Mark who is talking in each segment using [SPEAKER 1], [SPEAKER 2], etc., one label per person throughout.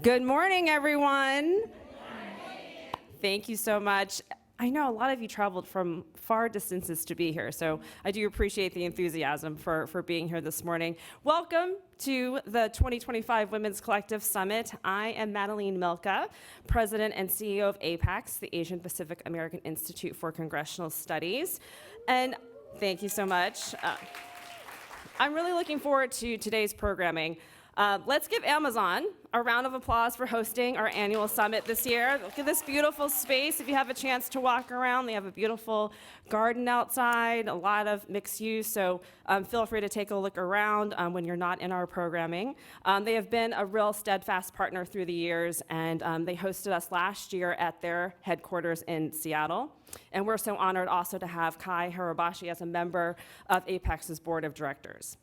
[SPEAKER 1] Good morning, everyone. Thank you so much. I know a lot of you traveled from far distances to be here, so I do appreciate the enthusiasm for being here this morning. Welcome to the 2025 Women's Collective Summit. I am Madalene Mielke, President and CEO of APAICS, the Asian Pacific American Institute for Congressional Studies. And thank you so much. I'm really looking forward to today's programming. Let's give Amazon a round of applause for hosting our annual summit this year. Look at this beautiful space. If you have a chance to walk around, they have a beautiful garden outside, a lot of mixed use, so feel free to take a look around when you're not in our programming. They have been a real steadfast partner through the years, and they hosted us last year at their headquarters in Seattle. And we're so honored also to have Kai Hirabashi as a member of APAICS's board of directors.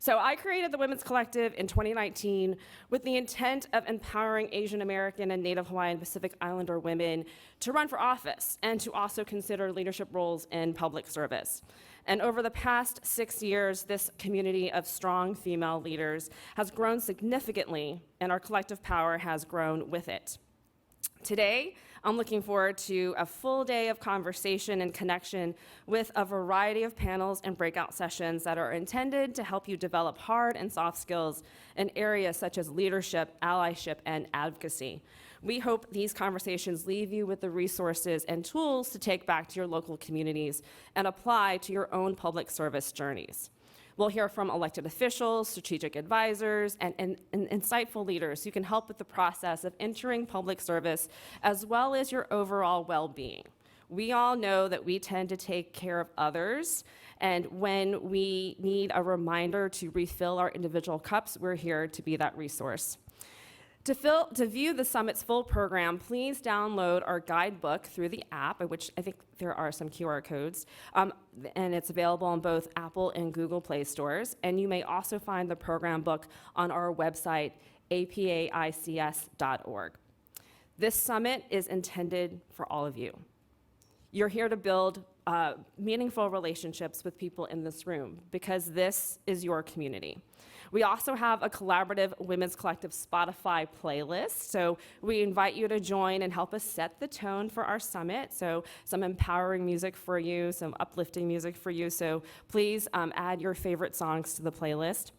[SPEAKER 1] So I created the Women's Collective in 2019 with the intent of empowering Asian American and Native Hawaiian Pacific Islander women to run for office and to also consider leadership roles in public service. And over the past 6 years, this community of strong female leaders has grown significantly, and our collective power has grown with it. Today, I'm looking forward to a full day of conversation and connection with a variety of panels and breakout sessions that are intended to help you develop hard and soft skills in areas such as leadership, allyship, and advocacy. We hope these conversations leave you with the resources and tools to take back to your local communities and apply to your own public service journeys. We'll hear from elected officials, strategic advisors, and insightful leaders who can help with the process of entering public service, as well as your overall well-being. We all know that we tend to take care of others, and when we need a reminder to refill our individual cups, we're here to be that resource. To view the summit's full program, please download our guidebook through the app, which I think there are some QR codes, and it's available on both Apple and Google Play stores. And you may also find the program book on our website, apaics.org. This summit is intended for all of you. You're here to build meaningful relationships with people in this room because this is your community. We also have a collaborative Women's Collective Spotify playlist, so we invite you to join and help us set the tone for our summit. So some empowering music for you, some uplifting music for you, so please add your favorite songs to the playlist.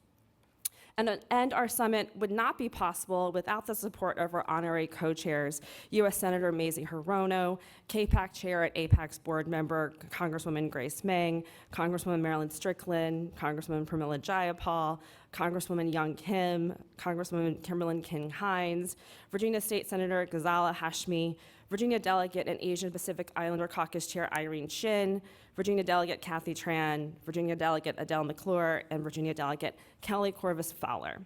[SPEAKER 1] And our summit would not be possible without the support of our honorary co-chairs, U.S. Senator Mazie Hirono, KPAC Chair at APAICS Board Member Congresswoman Grace Meng, Congresswoman Marilyn Strickland, Congresswoman Pramila Jayapal, Congresswoman Young Kim, Congresswoman Kimberlyn King-Hines, Virginia State Senator Ghazala Hashmi, Virginia Delegate and Asian Pacific Islander Caucus Chair Irene Shin, Virginia Delegate Kathy Tran, Virginia Delegate Adele McClure, and Virginia Delegate Kelly Corvus Fowler.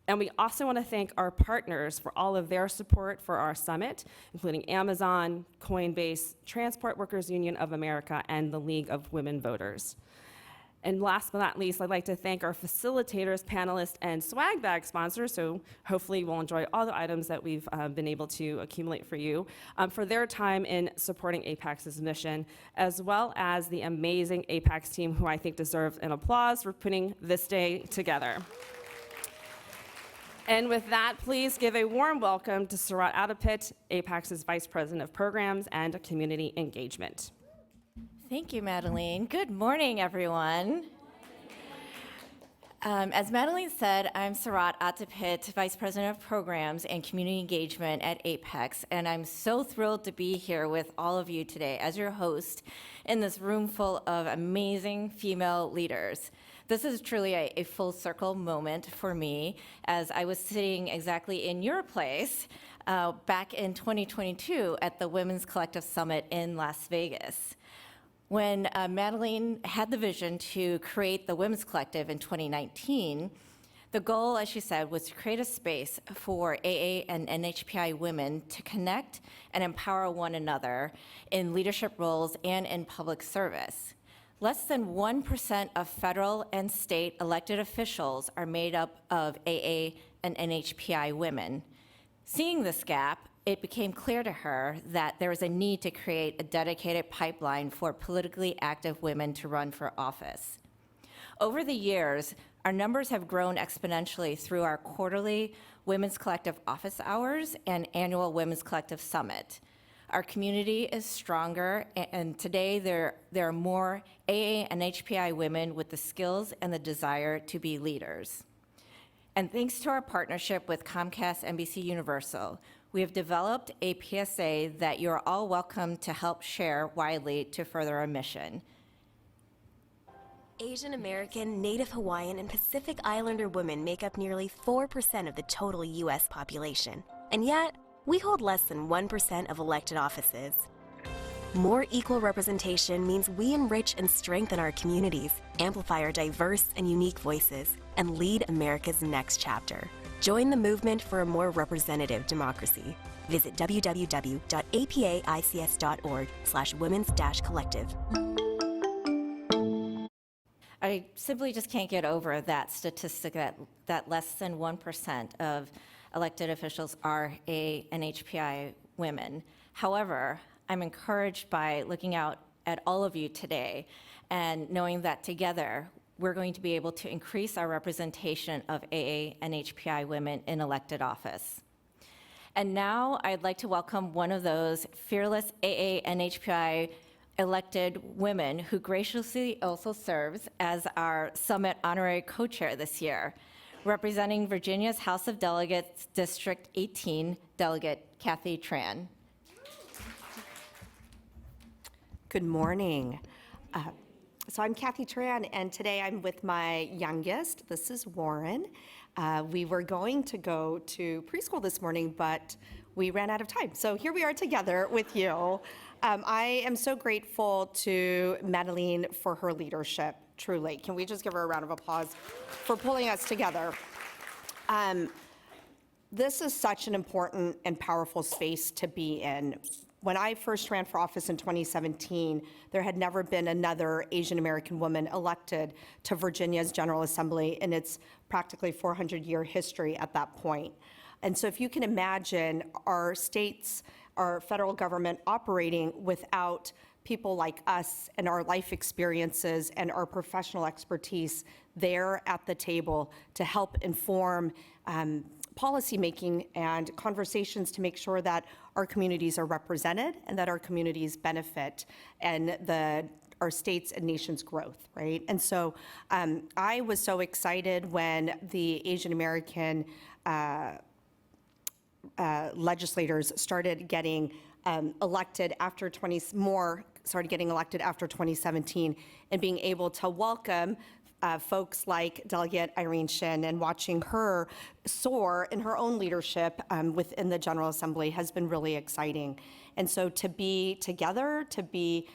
[SPEAKER 1] And we also want to thank our partners for all of their support for our summit, including Amazon, Coinbase, Transport Workers Union of America, and the League of Women Voters. And last but not least, I'd like to thank our facilitators, panelists, and swag bag sponsors, so hopefully you'll enjoy all the items that we've been able to accumulate for you, for their time in supporting APAICS's mission, as well as the amazing APAICS team, who I think deserves an applause for putting this day together. And with that, please give a warm welcome to Sirat Attapit, APAICS's Vice President of Programs and Community Engagement.
[SPEAKER 2] Thank you, Madalene. Good morning, everyone. As Madalene said, I'm Sirat Attapit, Vice President of Programs and Community Engagement at APAICS, and I'm so thrilled to be here with all of you today as your host in this room full of amazing female leaders. This is truly a full circle moment for me, as I was sitting exactly in your place back in 2022 at the Women's Collective Summit in Las Vegas. When Madalene had the vision to create the Women's Collective in 2019, the goal, as she said, was to create a space for AA and NHPI women to connect and empower one another in leadership roles and in public service. Less than 1% of federal and state elected officials are made up of AA and NHPI women. Seeing this gap, it became clear to her that there was a need to create a dedicated pipeline for politically active women to run for office. Over the years, our numbers have grown exponentially through our quarterly Women's Collective Office Hours, and annual Women's Collective Summit. Our community is stronger, and today there are more AA and HPI women with the skills and the desire to be leaders. And thanks to our partnership with Comcast NBC Universal, we have developed a PSA that you're all welcome to help share widely to further our mission.
[SPEAKER 3] Asian American, Native Hawaiian, and Pacific Islander women make up nearly 4% of the total U.S. population. And yet, we hold less than 1% of elected offices. More equal representation means we enrich and strengthen our communities, amplify our diverse and unique voices, and lead America's next chapter. Join the movement for a more representative democracy. Visit www.apaics.org/women's-collective.
[SPEAKER 2] I simply just can't get over that statistic that less than 1% of elected officials are A and HPI women. However, I'm encouraged by looking out at all of you today and knowing that together we're going to be able to increase our representation of AA and HPI women in elected office. And now I'd like to welcome one of those fearless AA and HPI elected women who graciously also serves as our Summit Honorary Co-Chair this year, representing Virginia's House of Delegates, District 18, Delegate Kathy Tran.
[SPEAKER 4] Good morning. So I'm Kathy Tran, and today I'm with my youngest. This is Warren. We were going to go to preschool this morning, but we ran out of time. So here we are together with you. I am so grateful to Madalene for her leadership, truly. Can we just give her a round of applause for pulling us together? This is such an important and powerful space to be in. When I first ran for office in 2017, there had never been another Asian American woman elected to Virginia's General Assembly in its practically 400-year history at that point. And so if you can imagine our states, our federal government operating without people like us and our life experiences and our professional expertise there at the table to help inform policymaking and conversations to make sure that our communities are represented and that our communities benefit and our states and nation's growth, right? And so I was so excited when the Asian American legislators started getting elected after 2017 and being able to welcome folks like Delegate Irene Shin, and watching her soar in her own leadership within the General Assembly has been really exciting. And so to be together, to be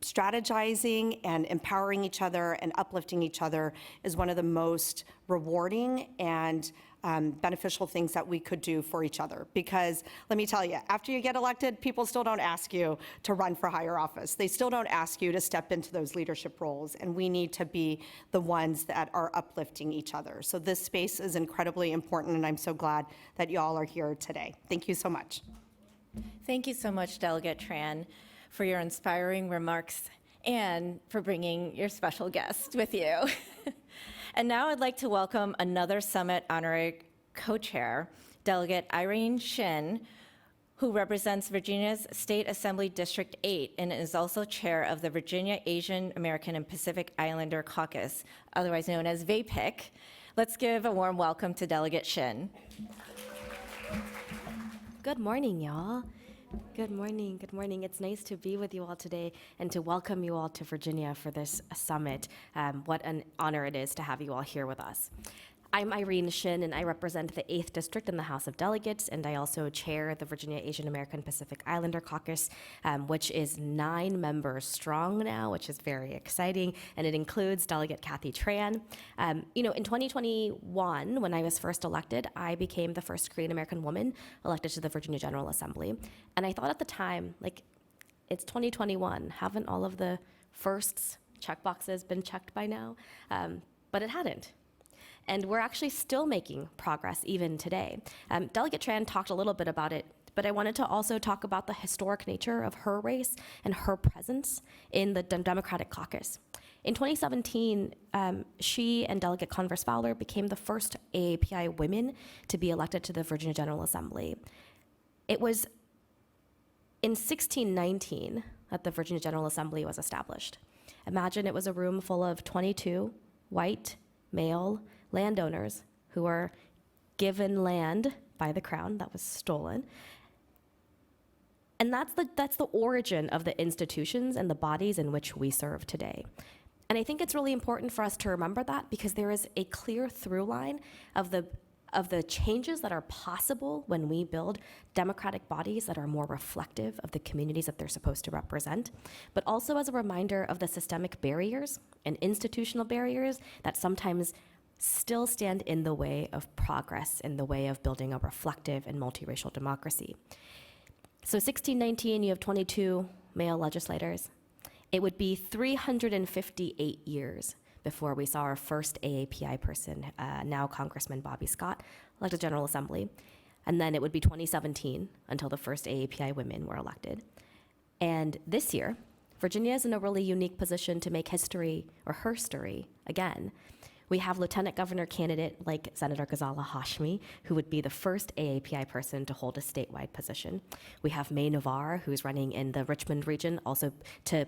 [SPEAKER 4] strategizing and empowering each other and uplifting each other is one of the most rewarding and beneficial things that we could do for each other. Because let me tell you, after you get elected, people still don't ask you to run for higher office. They still don't ask you to step into those leadership roles, and we need to be the ones that are uplifting each other. So this space is incredibly important, and I'm so glad that y'all are here today. Thank you so much.
[SPEAKER 2] Thank you so much, Delegate Tran, for your inspiring remarks and for bringing your special guest with you. And now I'd like to welcome another Summit Honorary Co-Chair, Delegate Irene Shin, who represents Virginia's State Assembly District 8 and is also chair of the Virginia Asian American and Pacific Islander Caucus, otherwise known as VAPIC. Let's give a warm welcome to Delegate Shin.
[SPEAKER 5] Good morning, y'all. Good morning, good morning. It's nice to be with you all today and to welcome you all to Virginia for this summit. What an honor it is to have you all here with us. I'm Irene Shin, and I represent the 8th District in the House of Delegates, and I also chair the Virginia Asian American Pacific Islander Caucus, which is 9 members strong now, which is very exciting, and it includes Delegate Kathy Tran. In 2021, when I was first elected, I became the first Korean American woman elected to the Virginia General Assembly, and I thought at the time, it's 2021, haven't all of the firsts checkboxes been checked by now? But it hadn't. And we're actually still making progress even today. Delegate Tran talked a little bit about it, but I wanted to also talk about the historic nature of her race and her presence in the Democratic Caucus. In 2017, she and Delegate Converse Fowler became the first AAPI women to be elected to the Virginia General Assembly. It was in 1619 that the Virginia General Assembly was established. Imagine it was a room full of 22 white, male landowners who were given land by the crown that was stolen. And that's the origin of the institutions and the bodies in which we serve today. And I think it's really important for us to remember that, because there is a clear through line of the changes that are possible when we build democratic bodies that are more reflective of the communities that they're supposed to represent, but also as a reminder of the systemic barriers and institutional barriers that sometimes still stand in the way of progress, in the way of building a reflective and multiracial democracy. So 1619, you have 22 male legislators. It would be 358 years before we saw our first AAPI person, now Congressman Bobby Scott, elected to General Assembly. And then it would be 2017 until the first AAPI women were elected. And this year, Virginia is in a really unique position to make history, or herstory, again. We have lieutenant governor candidate like Senator Ghazala Hashmi, who would be the first AAPI person to hold a statewide position. We have May Navar, who's running in the Richmond region, also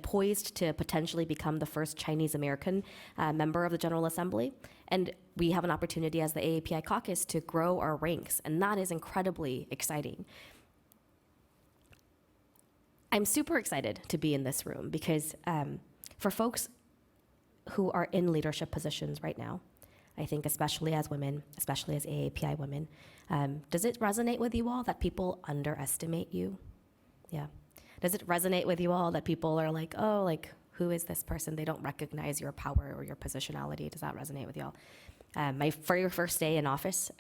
[SPEAKER 5] poised to potentially become the first Chinese American member of the General Assembly. And we have an opportunity as the AAPI caucus to grow our ranks, and that is incredibly exciting. I'm super excited to be in this room because for folks who are in leadership positions right now, I think especially as women, especially as AAPI women, does it resonate with you all that people underestimate you? Yeah. Does it resonate with you all that people are like, oh, like, who is this person? They don't recognize your power or your positionality. Does that resonate with y'all? My very first day in office,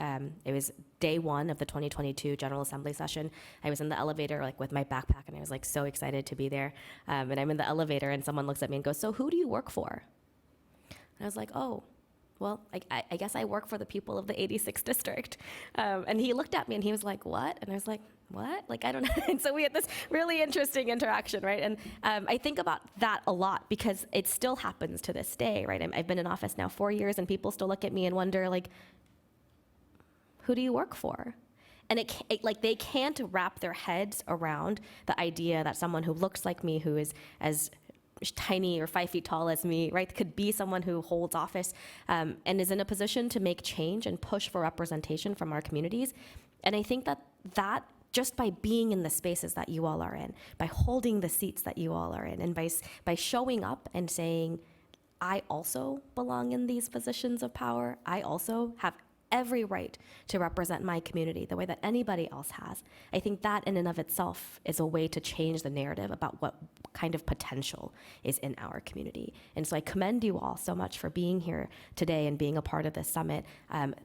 [SPEAKER 5] it was day one of the 2022 General Assembly session. I was in the elevator like with my backpack, and I was like so excited to be there. And I'm in the elevator, and someone looks at me and goes, so who do you work for? And I was like, oh, well, I guess I work for the people of the 86th district. And he looked at me and he was like, what? And I was like, what? Like, I don't know. And so we had this really interesting interaction, right? And I think about that a lot because it still happens to this day, right? I've been in office now 4 years, and people still look at me and wonder, like, who do you work for? And like they can't wrap their heads around the idea that someone who looks like me, who is as tiny or 5 feet tall as me, right, could be someone who holds office and is in a position to make change and push for representation from our communities. And I think that just by being in the spaces that you all are in, by holding the seats that you all are in, and by showing up and saying, I also belong in these positions of power, I also have every right to represent my community the way that anybody else has. I think that in and of itself is a way to change the narrative about what kind of potential is in our community. And so I commend you all so much for being here today and being a part of this summit.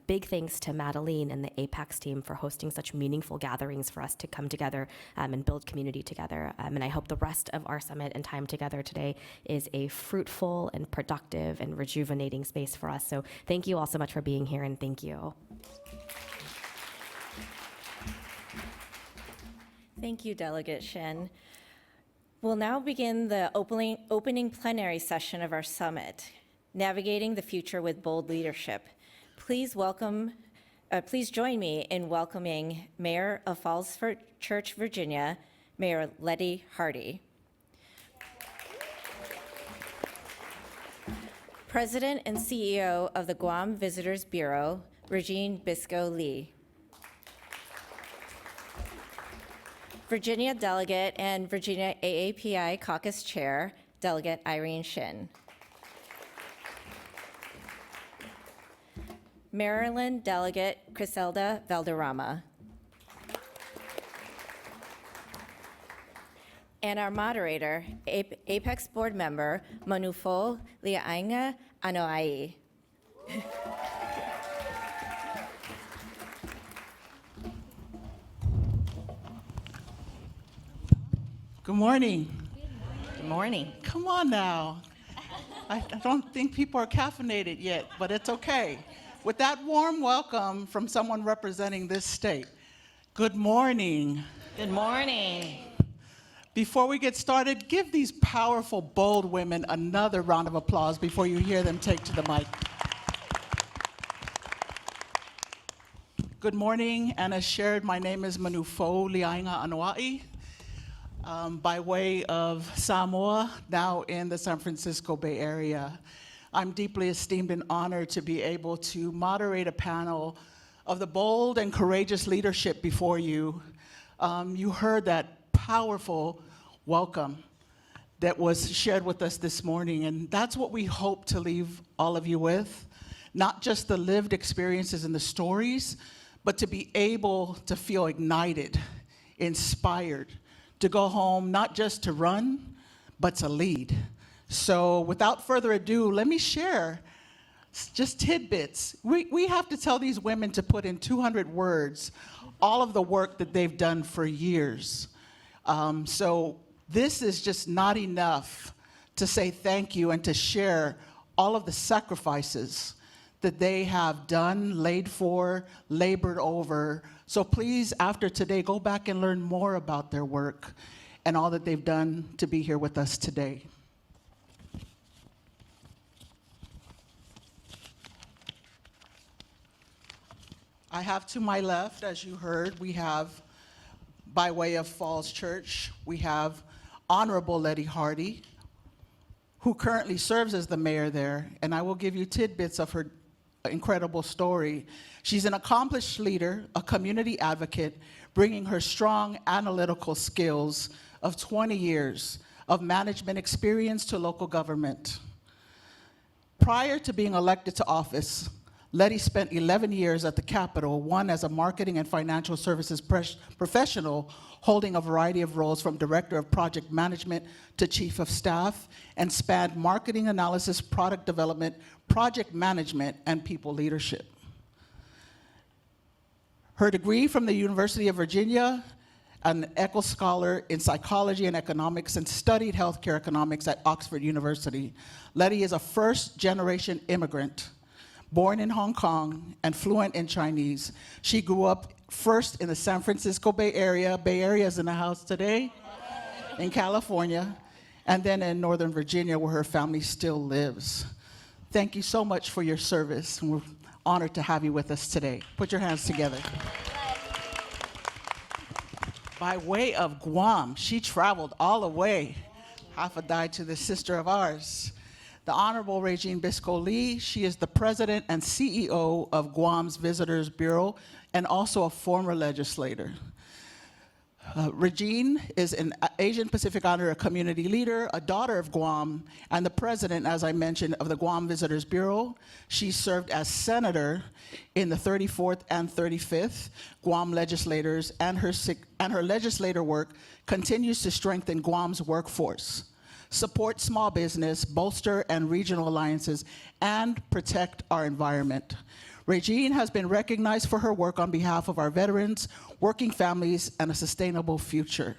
[SPEAKER 5] Big thanks to Madalene and the APAICS team for hosting such meaningful gatherings for us to come together and build community together. And I hope the rest of our summit and time together today is a fruitful and productive and rejuvenating space for us. So thank you all so much for being here, and thank you.
[SPEAKER 2] Thank you, Delegate Shin. We'll now begin the opening plenary session of our summit, Navigating the Future with Bold Leadership. Please join me in welcoming Mayor of Falls Church, Virginia, Mayor Letty Hardy. President and CEO of the Guam Visitors Bureau, Regine Bisco Lee. Virginia Delegate and Virginia AAPI Caucus Chair, Delegate Irene Shin. Maryland Delegate Criselda Valderrama. And our moderator, APAICS board member, Manufo Liainga Anoa'i.
[SPEAKER 6] Good morning.
[SPEAKER 2] Good morning.
[SPEAKER 6] Come on now. I don't think people are caffeinated yet, but it's okay. With that warm welcome from someone representing this state, good morning.
[SPEAKER 7] Good morning.
[SPEAKER 6] Before we get started, give these powerful, bold women another round of applause before you hear them take to the mic. Good morning, and as shared, my name is Manufo Liainga Anua'i, by way of Samoa, now in the San Francisco Bay Area. I'm deeply esteemed and honored to be able to moderate a panel of the bold and courageous leadership before you. You heard that powerful welcome that was shared with us this morning, and that's what we hope to leave all of you with. Not just the lived experiences and the stories, but to be able to feel ignited, inspired, to go home not just to run, but to lead. So without further ado, let me share just tidbits. We have to tell these women to put in 200 words all of the work that they've done for years. So this is just not enough to say thank you and to share all of the sacrifices that they have done, laid for, labored over. So please, after today, go back and learn more about their work and all that they've done to be here with us today. I have to my left, as you heard, we have, by way of Falls Church, we have Honorable Letty Hardy, who currently serves as the mayor there, and I will give you tidbits of her incredible story. She's an accomplished leader, a community advocate, bringing her strong analytical skills of 20 years of management experience to local government. Prior to being elected to office, Letty spent 11 years at the Capitol, one as a marketing and financial services professional, holding a variety of roles from director of project management to chief of staff, and spanned marketing analysis, product development, project management, and people leadership. Her degree from the University of Virginia, an Eccles Scholar in psychology and economics, and studied healthcare economics at Oxford University. Letty is a first-generation immigrant, born in Hong Kong and fluent in Chinese. She grew up first in the San Francisco Bay Area. Bay Area is in the house today, in California, and then in Northern Virginia, where her family still lives. Thank you so much for your service, and we're honored to have you with us today. Put your hands together. By way of Guam, she traveled all the way, half a dime to the sister of ours. The Honorable Regine Bisco Lee, she is the president and CEO of Guam's Visitors Bureau and also a former legislator. Regine is an Asian Pacific Islander community leader, a daughter of Guam, and the president, as I mentioned, of the Guam Visitors Bureau. She served as senator in the 34th and 35th Guam legislators, and her legislator work continues to strengthen Guam's workforce, support small business, bolster and regional alliances, and protect our environment. Regine has been recognized for her work on behalf of our veterans, working families, and a sustainable future.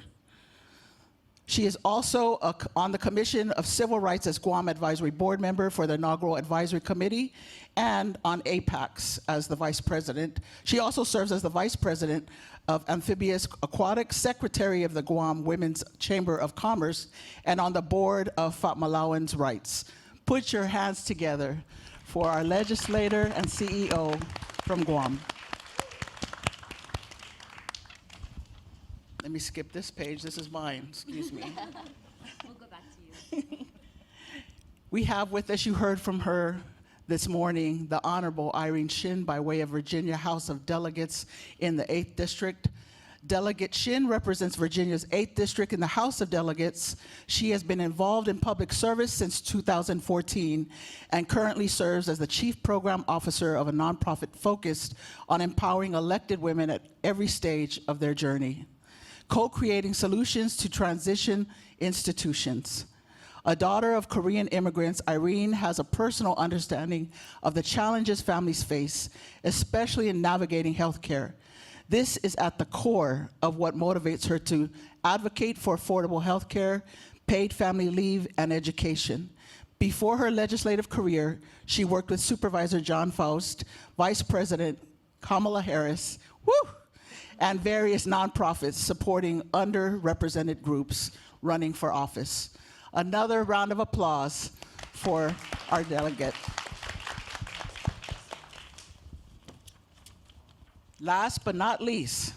[SPEAKER 6] She is also on the Commission of Civil Rights as Guam Advisory Board member for the inaugural advisory committee, and on APAICS as the vice president. She also serves as the vice president of Amphibious Aquatics, secretary of the Guam Women's Chamber of Commerce, and on the board of Fatmalawan's Rights. Put your hands together for our legislator and CEO from Guam. Let me skip this page. This is mine. Excuse me.
[SPEAKER 5] We'll go back to you.
[SPEAKER 6] We have with us, you heard from her this morning, the Honorable Irene Shin, by way of Virginia House of Delegates in the 8th District. Delegate Shin represents Virginia's 8th District in the House of Delegates. She has been involved in public service since 2014 and currently serves as the Chief Program Officer of a nonprofit focused on empowering elected women at every stage of their journey, co-creating solutions to transition institutions. A daughter of Korean immigrants, Irene has a personal understanding of the challenges families face, especially in navigating healthcare. This is at the core of what motivates her to advocate for affordable healthcare, paid family leave, and education. Before her legislative career, she worked with Supervisor John Faust, Vice President Kamala Harris, and various nonprofits supporting underrepresented groups running for office. Another round of applause for our delegate. Last but not least,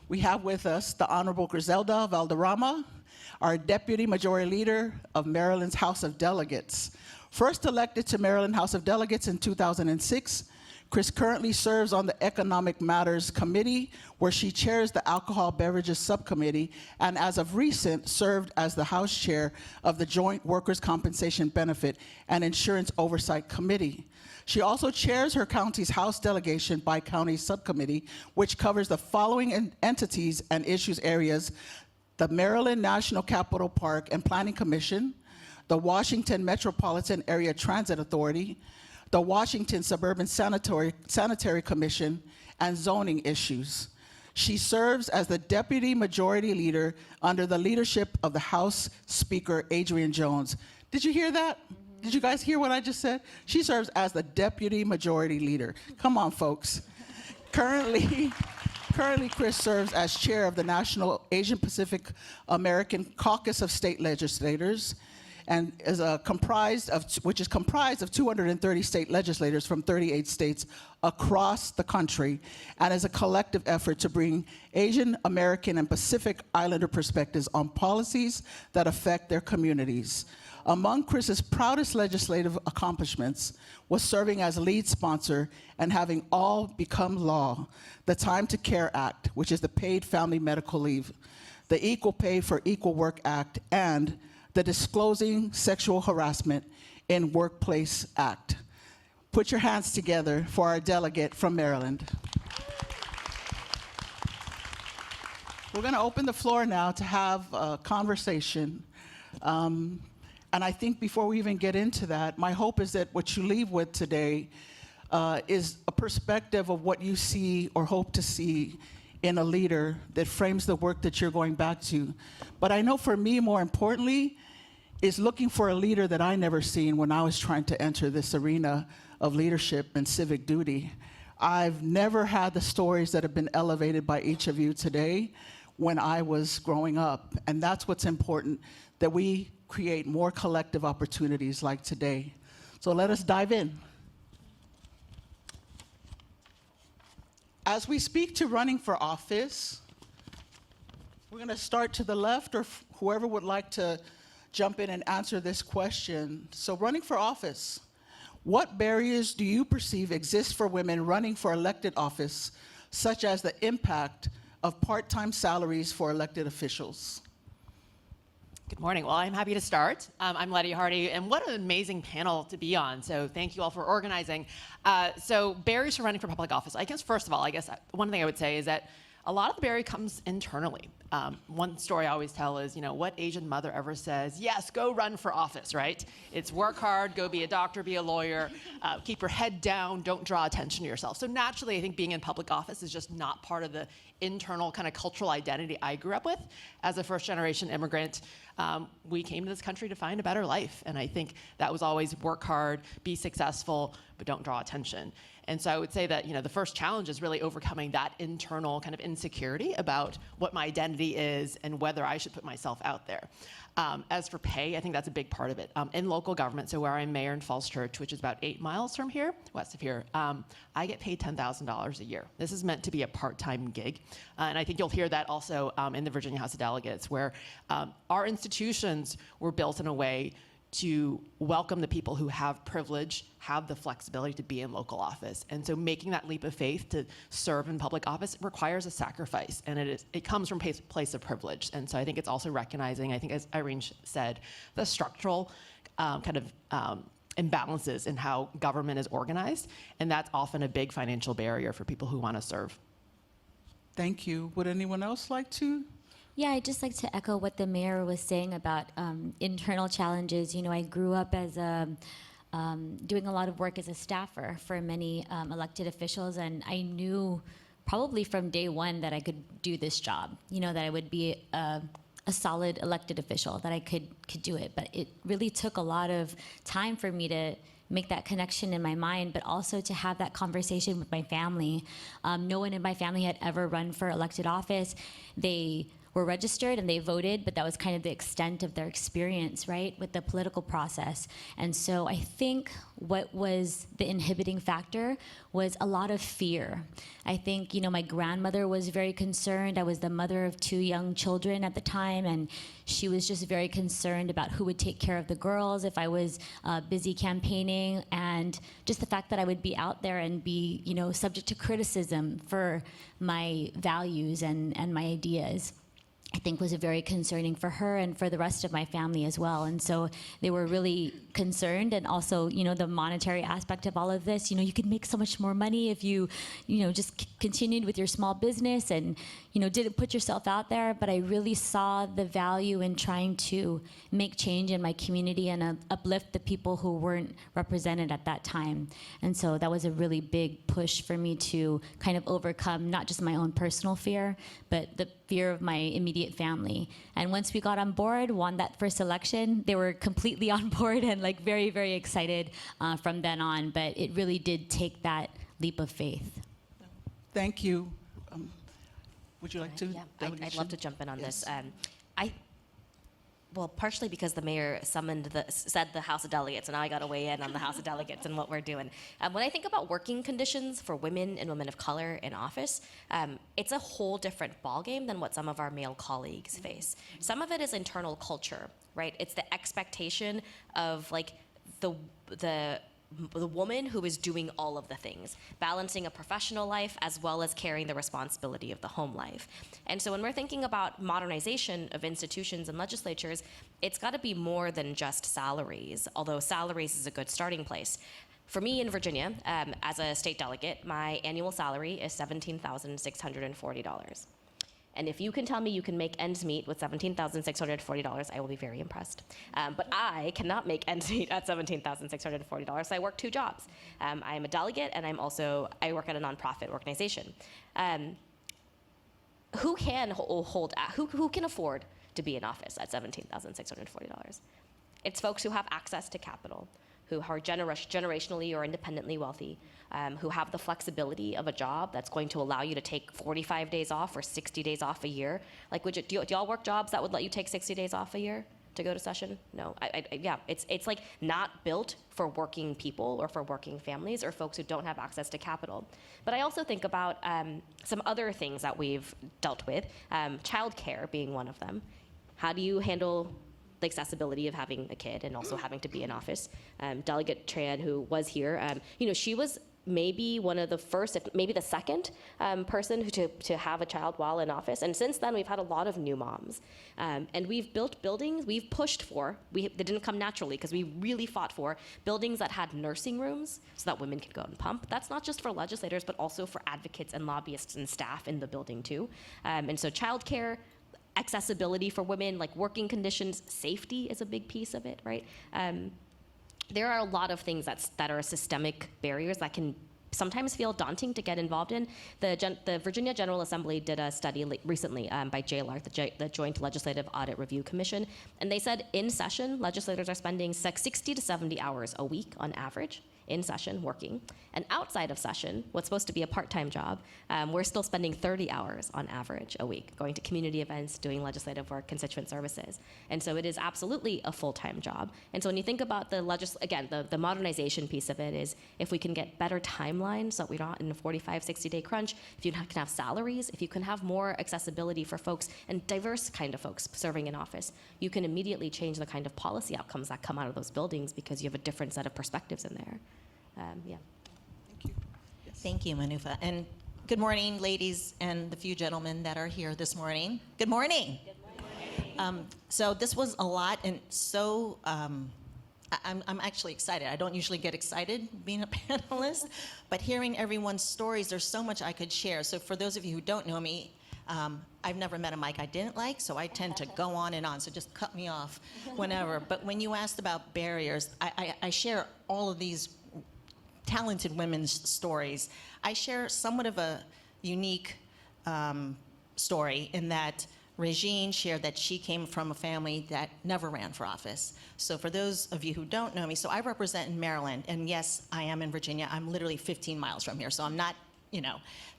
[SPEAKER 6] we have with us the Honorable Griselda Valderrama, our Deputy Majority Leader of Maryland's House of Delegates. First elected to Maryland House of Delegates in 2006, Chris currently serves on the Economic Matters Committee, where she chairs the Alcohol Beverages Subcommittee, and as of recent, served as the House Chair of the Joint Workers' Compensation Benefit and Insurance Oversight Committee. She also chairs her county's House Delegation by County Subcommittee, which covers the following entities and issues areas: the Maryland National Capital Park and Planning Commission, the Washington Metropolitan Area Transit Authority, the Washington Suburban Sanitary Commission, and zoning issues. She serves as the Deputy Majority Leader under the leadership of the House Speaker, Adrian Jones. Did you hear that? Did you guys hear what I just said? She serves as the Deputy Majority Leader. Come on, folks. Currently, Chris serves as chair of the National Asian Pacific American Caucus of State Legislators, and is comprised of 230 state legislators from 38 states across the country, and is a collective effort to bring Asian American and Pacific Islander perspectives on policies that affect their communities. Among Chris's proudest legislative accomplishments was serving as lead sponsor and having all become law: the Time to Care Act, which is the paid family medical leave, the Equal Pay for Equal Work Act, and the Disclosing Sexual Harassment in Workplace Act. Put your hands together for our delegate from Maryland. We're going to open the floor now to have a conversation. And I think before we even get into that, my hope is that what you leave with today is a perspective of what you see or hope to see in a leader that frames the work that you're going back to. But I know for me, more importantly, is looking for a leader that I never seen when I was trying to enter this arena of leadership and civic duty. I've never had the stories that have been elevated by each of you today when I was growing up. And that's what's important, that we create more collective opportunities like today. So let us dive in. As we speak to running for office, we're going to start to the left, or whoever would like to jump in and answer this question. So running for office, what barriers do you perceive exist for women running for elected office, such as the impact of part-time salaries for elected officials?
[SPEAKER 7] Good morning. Well, I'm happy to start. I'm Letty Hardy, and what an amazing panel to be on. So thank you all for organizing. So barriers for running for public office. I guess, first of all, one thing I would say is that a lot of the barrier comes internally. One story I always tell is, what Asian mother ever says, yes, go run for office, right? It's work hard, go be a doctor, be a lawyer, keep your head down, don't draw attention to yourself. So naturally, I think being in public office is just not part of the internal kind of cultural identity I grew up with. As a first-generation immigrant, we came to this country to find a better life. And I think that was always work hard, be successful, but don't draw attention. And so I would say that the first challenge is really overcoming that internal kind of insecurity about what my identity is and whether I should put myself out there. As for pay, I think that's a big part of it. In local government, so where I'm mayor in Falls Church, which is about 8 miles from here, west of here, I get paid $10,000 a year. This is meant to be a part-time gig. And I think you'll hear that also in the Virginia House of Delegates, where our institutions were built in a way to welcome the people who have privilege, have the flexibility to be in local office. And so making that leap of faith to serve in public office requires a sacrifice, and it comes from a place of privilege. And so I think it's also recognizing, I think as Irene said, the structural imbalances in how government is organized, and that's often a big financial barrier for people who want to serve.
[SPEAKER 6] Thank you. Would anyone else like to?
[SPEAKER 8] Yeah, I'd just like to echo what the mayor was saying about internal challenges. I grew up as doing a lot of work as a staffer for many elected officials, and I knew probably from day one that I could do this job, that I would be a a solid elected official, that I could do it. But it really took a lot of time for me to make that connection in my mind, but also to have that conversation with my family. No one in my family had ever run for elected office. They were registered and they voted, but that was kind of the extent of their experience, right, with the political process. And so I think what was the inhibiting factor was a lot of fear. I think, my grandmother was very concerned. I was the mother of 2 young children at the time, and she was just very concerned about who would take care of the girls if I was busy campaigning, and just the fact that I would be out there and be, subject to criticism for my values and my ideas, I think was very concerning for her and for the rest of my family as well. And so they were really concerned. And also, the monetary aspect of all of this, you could make so much more money if you, just continued with your small business and, didn't put yourself out there. But I really saw the value in trying to make change in my community and uplift the people who weren't represented at that time. And so that was a really big push for me to kind of overcome not just my own personal fear, but the fear of my immediate family. And once we got on board, won that first election, they were completely on board and very, very excited from then on. But it really did take that leap of faith.
[SPEAKER 6] Thank you. Would you like to?
[SPEAKER 5] Yeah, I'd love to jump in on
[SPEAKER 6] Yes.
[SPEAKER 5] this. Well, partially because the mayor said the House of Delegates, and now I got to weigh in on the House of Delegates and what we're doing. When I think about working conditions for women and women of color in office, it's a whole different ballgame than what some of our male colleagues face. Some of it is internal culture, right? It's the expectation of the woman who is doing all of the things, balancing a professional life as well as carrying the responsibility of the home life. And so when we're thinking about modernization of institutions and legislatures, it's got to be more than just salaries, although salaries is a good starting place. For me in Virginia, as a state delegate, my annual salary is $17,640. And if you can tell me you can make ends meet with $17,640, I will be very impressed. But I cannot make ends meet at $17,640, so I work 2 jobs. I am a delegate, and I work at a nonprofit organization. Who can who can afford to be in office at $17,640? It's folks who have access to capital, who are generationally or independently wealthy, who have the flexibility of a job that's going to allow you to take 45 days off or 60 days off a year. Do y'all work jobs that would let you take 60 days off a year to go to session? No, it's not built for working people or for working families or folks who don't have access to capital. But I also think about some other things that we've dealt with, childcare being one of them. How do you handle the accessibility of having a kid and also having to be in office? Delegate Tran, who was here, she was maybe one of the first, if maybe the second person to have a child while in office. And since then, we've had a lot of new moms. And we've built buildings, we've pushed for, they didn't come naturally because we really fought for buildings that had nursing rooms so that women could go and pump. That's not just for legislators, but also for advocates and lobbyists and staff in the building too. And so childcare, accessibility for women, working conditions, safety is a big piece of it, right? There are a lot of things that are systemic barriers that can sometimes feel daunting to get involved in. The Virginia General Assembly did a study recently by JLARC, the Joint Legislative Audit Review Commission, and they said in session, legislators are spending 60 to 70 hours a week on average in session working. And outside of session, what's supposed to be a part-time job, we're still spending 30 hours on average a week, going to community events, doing legislative work, constituent services. And so it is absolutely a full-time job. And so when you think about the modernization piece of it is if we can get better timelines so that we're not in a 45, 60-day crunch, if you can have salaries, if you can have more accessibility for folks and diverse kind of folks serving in office, you can immediately change the kind of policy outcomes that come out of those buildings because you have a different set of perspectives in there. Yeah.
[SPEAKER 6] Thank you. Yes.
[SPEAKER 9] Thank you, Manufa. And good morning, ladies and the few gentlemen that are here this morning. Good morning. Good morning. So this was a lot, and so I'm actually excited. I don't usually get excited being a panelist, but hearing everyone's stories, there's so much I could share. So for those of you who don't know me, I've never met a mic I didn't like, so I tend to go on and on, so just cut me off whenever. But when you asked about barriers, I share all of these talented women's stories. I share somewhat of a unique story in that Regine shared that she came from a family that never ran for office. So for those of you who don't know me, so I represent in Maryland, and yes, I am in Virginia. I'm literally 15 miles from here, so I'm not,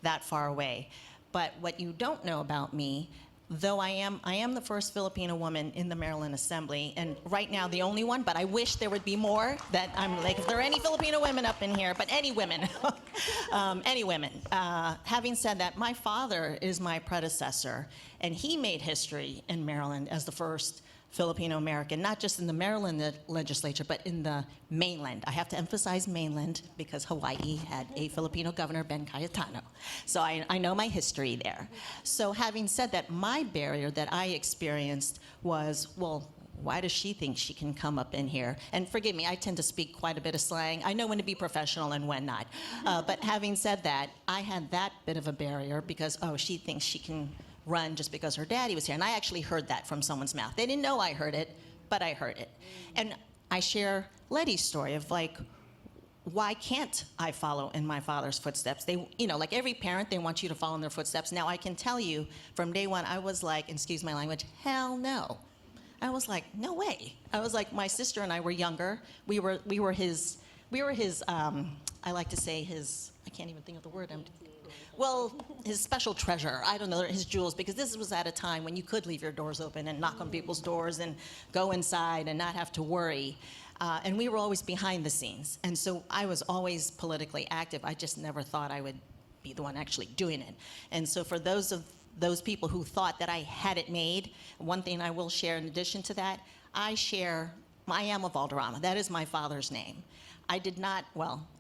[SPEAKER 9] that far away. But what you don't know about me, though I am the first Filipino woman in the Maryland Assembly, and right now the only one, but I wish there would be more, that I'm like, if there are any Filipino women up in here, but any women, any women. Having said that, my father is my predecessor, and he made history in Maryland as the first Filipino American, not just in the Maryland legislature, but in the mainland. I have to emphasize mainland because Hawaii had a Filipino governor, Ben Cayetano. So I know my history there. So having said that, my barrier that I experienced was, well, why does she think she can come up in here? And forgive me, I tend to speak quite a bit of slang. I know when to be professional and when not. But having said that, I had that bit of a barrier because, oh, she thinks she can run just because her daddy was here. And I actually heard that from someone's mouth. They didn't know I heard it, but I heard it. And I share Letty's story of like, why can't I follow in my father's footsteps? They, like every parent, they want you to follow in their footsteps. Now I can tell you from day one, I was like, excuse my language, hell no. I was like, no way. I was like, my sister and I were younger. We were his, I like to say his, I can't even think of the word. Well, his special treasure, I don't know, his jewels, because this was at a time when you could leave your doors open and knock on people's doors and go inside and not have to worry. And we were always behind the scenes. And so I was always politically active. I just never thought I would be the one actually doing it. And so for those people who thought that I had it made, one thing I will share in addition to that, I am a Valderrama. That is my father's name. I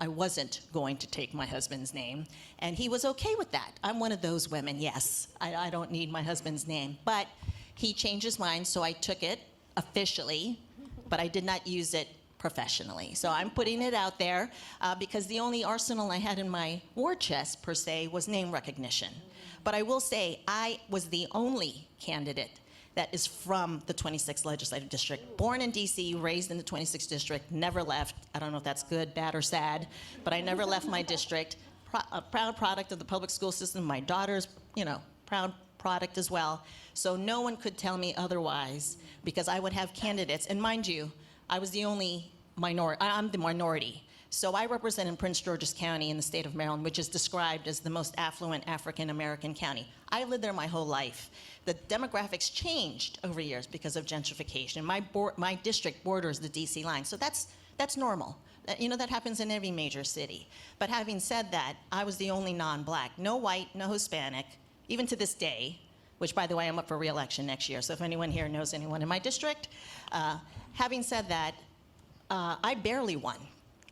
[SPEAKER 9] wasn't going to take my husband's name, and he was okay with that. I'm one of those women, yes. I don't need my husband's name. But he changed his mind, so I took it officially, but I did not use it professionally. So I'm putting it out there because the only arsenal I had in my war chest, per se, was name recognition. But I will say I was the only candidate that is from the 26th Legislative District. Born in DC, raised in the 26th District, never left. I don't know if that's good, bad, or sad, but I never left my district. A proud product of the public school system. My daughter's, proud product as well. So no one could tell me otherwise because I would have candidates. And mind you, I was the only minority. I'm the minority. So I represent in Prince George's County in the state of Maryland, which is described as the most affluent African-American county. I lived there my whole life. The demographics changed over years because of gentrification. My district borders the DC line, so that's normal. That happens in every major city. But having said that, I was the only non-black. No white, no Hispanic, even to this day, which by the way, I'm up for re-election next year, so if anyone here knows anyone in my district. Having said that, I barely won.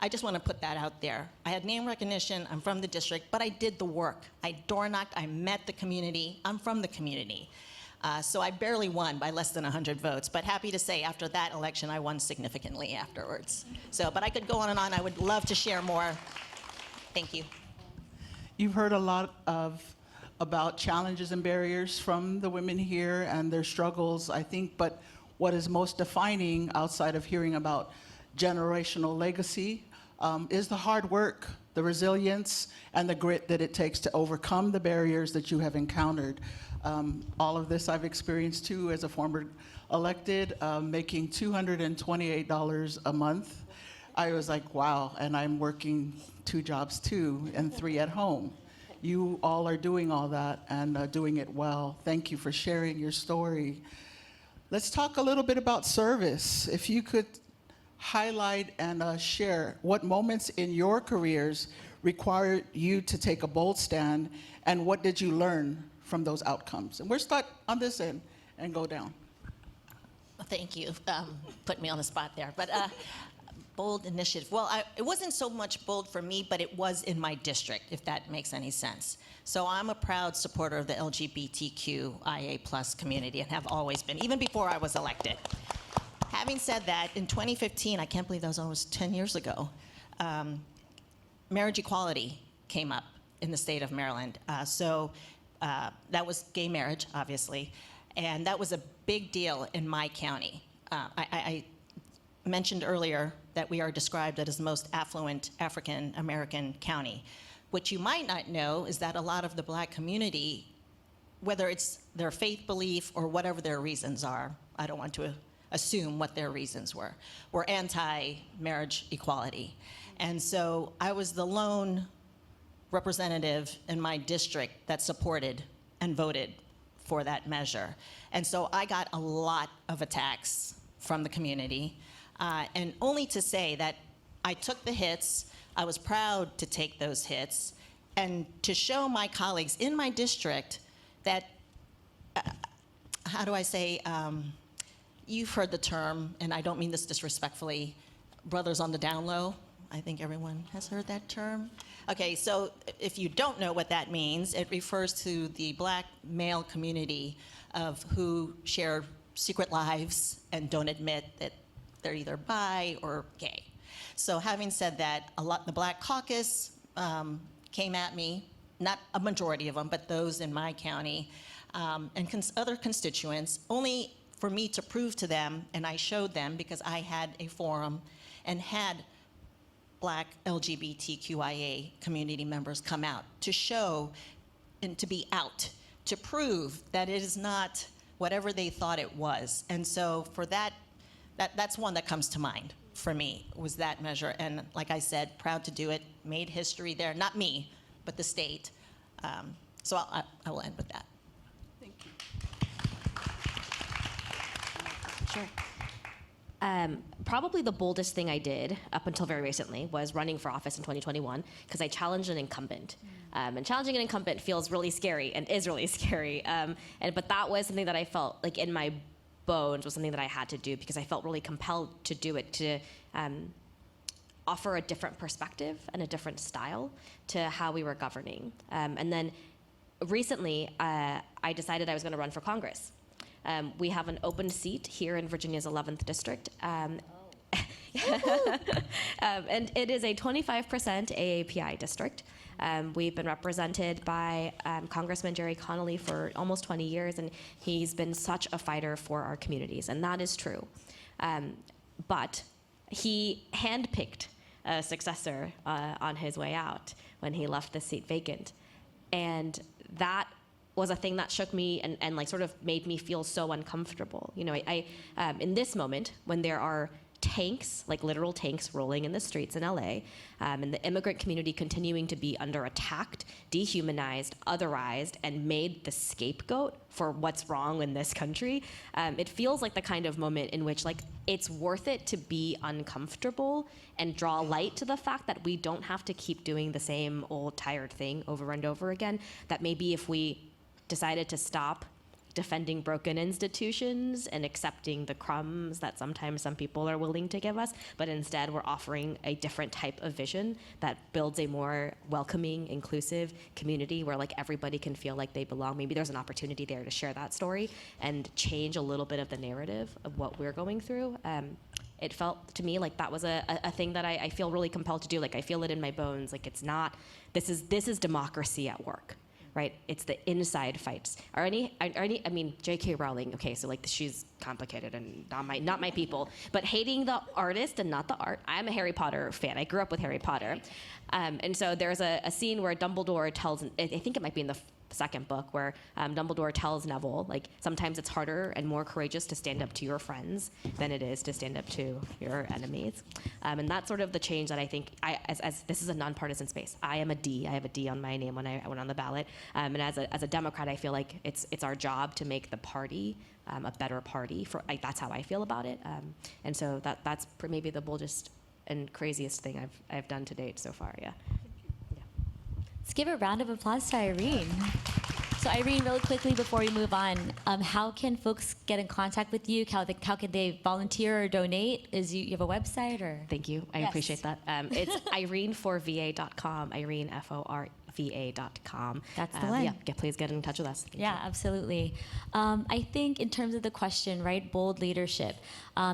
[SPEAKER 9] I just want to put that out there. I had name recognition, I'm from the district, but I did the work. I door knocked, I met the community, I'm from the community. So I barely won by less than 100 votes, but happy to say after that election, I won significantly afterwards. But I could go on and on, I would love to share more. Thank you.
[SPEAKER 6] You've heard a lot about challenges and barriers from the women here and their struggles, I think, but what is most defining outside of hearing about generational legacy is the hard work, the resilience, and the grit that it takes to overcome the barriers that you have encountered. All of this I've experienced too as a former elected, making $228 a month. I was like, wow, and I'm working 2 jobs too, and 3 at home. You all are doing all that and doing it well. Thank you for sharing your story. Let's talk a little bit about service. If you could highlight and share what moments in your careers required you to take a bold stand, and what did you learn from those outcomes? And we'll start on this end and go down.
[SPEAKER 9] Thank you. Put me on the spot there. But bold initiative. Well, it wasn't so much bold for me, but it was in my district, if that makes any sense. So I'm a proud supporter of the LGBTQIA+ community and have always been, even before I was elected. Having said that, in 2015, I can't believe that was almost 10 years ago, marriage equality came up in the state of Maryland. That was gay marriage, obviously, and that was a big deal in my county. I mentioned earlier that we are described as the most affluent African-American county. What you might not know is that a lot of the black community whether it's their faith belief or whatever their reasons are, I don't want to assume what their reasons were anti-marriage equality. And so I was the lone representative in my district that supported and voted for that measure. And so I got a lot of attacks from the community, and only to say that I took the hits, I was proud to take those hits, and to show my colleagues in my district that, how do I say, you've heard the term, and I don't mean this disrespectfully, brothers on the down low. I think everyone has heard that term. Okay, so if you don't know what that means, it refers to the Black male community of who share secret lives and don't admit that they're either bi or gay. So having said that, the Black Caucus came at me, not a majority of them, but those in my county, and other constituents, only for me to prove to them, and I showed them because I had a forum and had Black LGBTQIA community members come out to show and to be out, to prove that it is not whatever they thought it was. And so for that's one that comes to mind for me, was that measure. And like I said, proud to do it, made history there, not me, but the state. So I will end with that.
[SPEAKER 6] Thank you.
[SPEAKER 5] Sure. Probably the boldest thing I did up until very recently was running for office in 2021 because I challenged an incumbent. And challenging an incumbent feels really scary and is really scary. But that was something that I felt like in my bones was something that I had to do because I felt really compelled to do it, to offer a different perspective and a different style to how we were governing. And then recently, I decided I was going to run for Congress. We have an open seat here in Virginia's 11th district. And it is a 25% AAPI district. We've been represented by Congressman Jerry Connolly for almost 20 years, and he's been such a fighter for our communities, and that is true. But he handpicked a successor on his way out when he left the seat vacant. And that was a thing that shook me and like sort of made me feel so uncomfortable. You know, I in this moment when there are tanks, like literal tanks rolling in the streets in LA, and the immigrant community continuing to be under attacked, dehumanized, otherized, and made the scapegoat for what's wrong in this country, it feels like the kind of moment in which like it's worth it to be uncomfortable and draw light to the fact that we don't have to keep doing the same old tired thing over and over again, that maybe if we decided to stop defending broken institutions and accepting the crumbs that sometimes some people are willing to give us, but instead we're offering a different type of vision that builds a more welcoming, inclusive community where like everybody can feel like they belong. Maybe there's an opportunity there to share that story and change a little bit of the narrative of what we're going through. It felt to me like that was a thing that I feel really compelled to do. Like I feel it in my bones. Like it's not, this is democracy at work. Right, it's the inside fights. I mean, J.K. Rowling. Okay, so like she's complicated and not my people. But hating the artist and not the art. I'm a Harry Potter fan. I grew up with Harry Potter, and so there's a scene where Dumbledore tells. I think it might be in the second book where Dumbledore tells Neville like sometimes it's harder and more courageous to stand up to your friends than it is to stand up to your enemies, and that's sort of the change that I think as this is a nonpartisan space. I am a D. I have a D on my name when I went on the ballot, and as a Democrat, I feel like it's our job to make the party a better party. That's how I feel about it, and so that's maybe the boldest and craziest thing I've done to date so far. Yeah.
[SPEAKER 8] Let's give a round of applause to Irene. So Irene, really quickly before we move on, how can folks get in contact with you? How can they volunteer or donate? You have a website or?
[SPEAKER 5] Thank you. I appreciate that. It's ireneforva.com, Irene, FORVA.com.
[SPEAKER 8] That's the one.
[SPEAKER 5] Yeah, please get in touch with us. Thank you.
[SPEAKER 8] Absolutely. I think in terms of the question, right, bold leadership,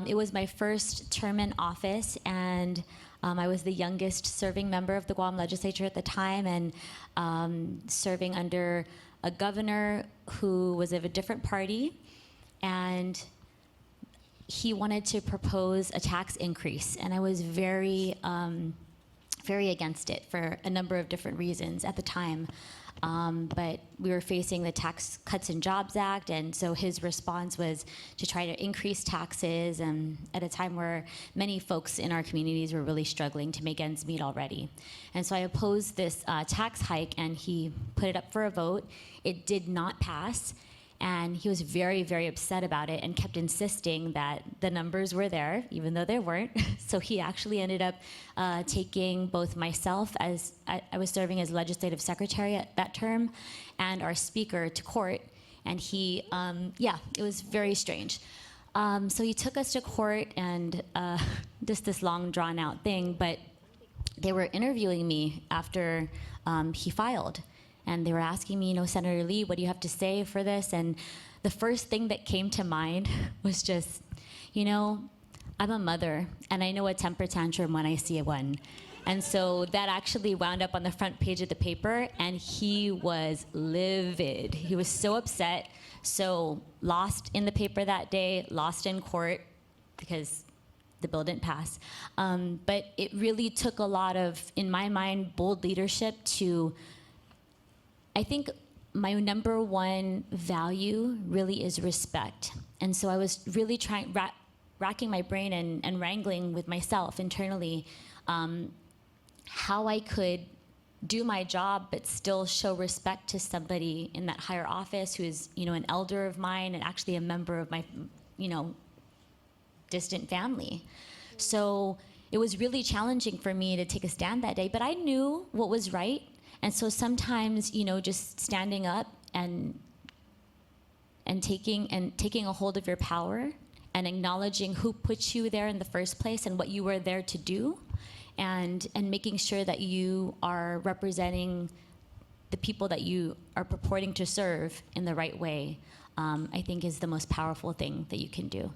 [SPEAKER 8] it was my first term in office, and I was the youngest serving member of the Guam legislature at the time, and serving under a governor who was of a different party, and he wanted to propose a tax increase, and I was very against it for a number of different reasons at the time. But we were facing the Tax Cuts and Jobs Act, and so his response was to try to increase taxes, and at a time where many folks in our communities were really struggling to make ends meet already. And so I opposed this tax hike, and he put it up for a vote. It did not pass. And he was very, very upset about it and kept insisting that the numbers were there, even though they weren't. So he actually ended up taking both myself, as I was serving as legislative secretary at that term, and our speaker to court. And he, it was very strange. So he took us to court, and just this long, drawn-out thing. But they were interviewing me after he filed. And they were asking me, Senator Lee, what do you have to say for this? And the first thing that came to mind was just, I'm a mother, and I know a temper tantrum when I see one. And so that actually wound up on the front page of the paper, and he was livid. He was so upset. So lost in the paper that day, lost in court, because the bill didn't pass. But it really took a lot of, in my mind, bold leadership to, I think my number one value really is respect. And so I was really racking my brain and wrangling with myself internally how I could do my job but still show respect to somebody in that higher office who is, an elder of mine and actually a member of my, distant family. So it was really challenging for me to take a stand that day, but I knew what was right. And so sometimes, just standing up and taking a hold of your power and acknowledging who put you there in the first place and what you were there to do, and making sure that you are representing the people that you are purporting to serve in the right way, I think is the most powerful thing that you can do.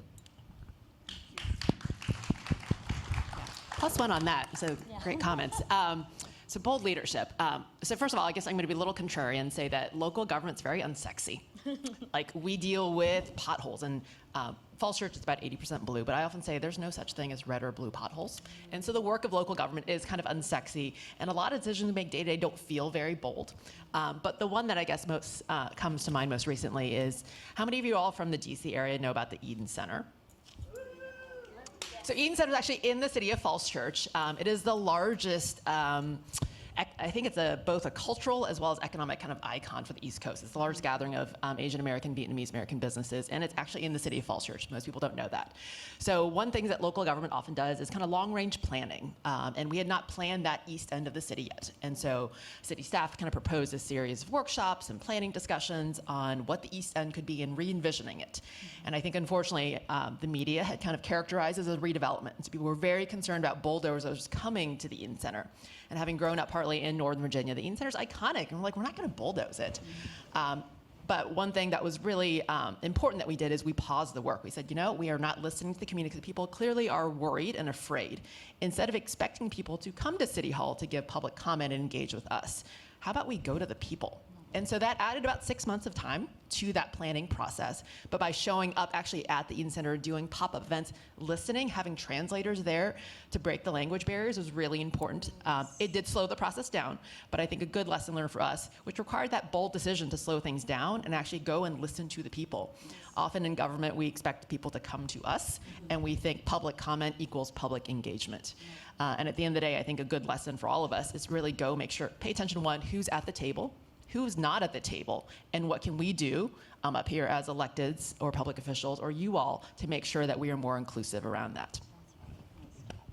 [SPEAKER 7] Plus one on that, so great comments. So bold leadership. So first of all, I guess I'm going to be a little contrarian and say that local government's very unsexy. Like, we deal with potholes, and Falls Church is about 80% blue, but I often say there's no such thing as red or blue potholes. And so the work of local government is kind of unsexy, and a lot of decisions we make day to day don't feel very bold. But the one that I guess most comes to mind most recently is, how many of you all from the DC area know about the Eden Center? So Eden Center is actually in the city of Falls Church. It is the largest, I think it's both a cultural as well as economic kind of icon for the East Coast. It's the largest gathering of Asian American, Vietnamese American businesses, and it's actually in the city of Falls Church. Most people don't know that. So one thing that local government often does is kind of long-range planning, and we had not planned that east end of the city yet. And so city staff kind of proposed a series of workshops and planning discussions on what the east end could be and re-envisioning it. And I think, unfortunately, the media had kind of characterized it as a redevelopment. And so people were very concerned about bulldozers coming to the Eden Center. And having grown up partly in Northern Virginia, the Eden Center is iconic, and we're like, we're not going to bulldoze it. But one thing that was really important that we did is we paused the work. We said, we are not listening to the community because people clearly are worried and afraid. Instead of expecting people to come to City Hall to give public comment and engage with us, how about we go to the people? And so that added about 6 months of time to that planning process. But by showing up actually at the Eden Center, doing pop-up events, listening, having translators there to break the language barriers was really important. It did slow the process down, but I think a good lesson learned for us, which required that bold decision to slow things down and actually go and listen to the people. Often in government, we expect people to come to us, and we think public comment equals public engagement. And at the end of the day, I think a good lesson for all of us is really go make sure, pay attention to one, who's at the table, who's not at the table, and what can we do up here as electeds or public officials or you all to make sure that we are more inclusive around that.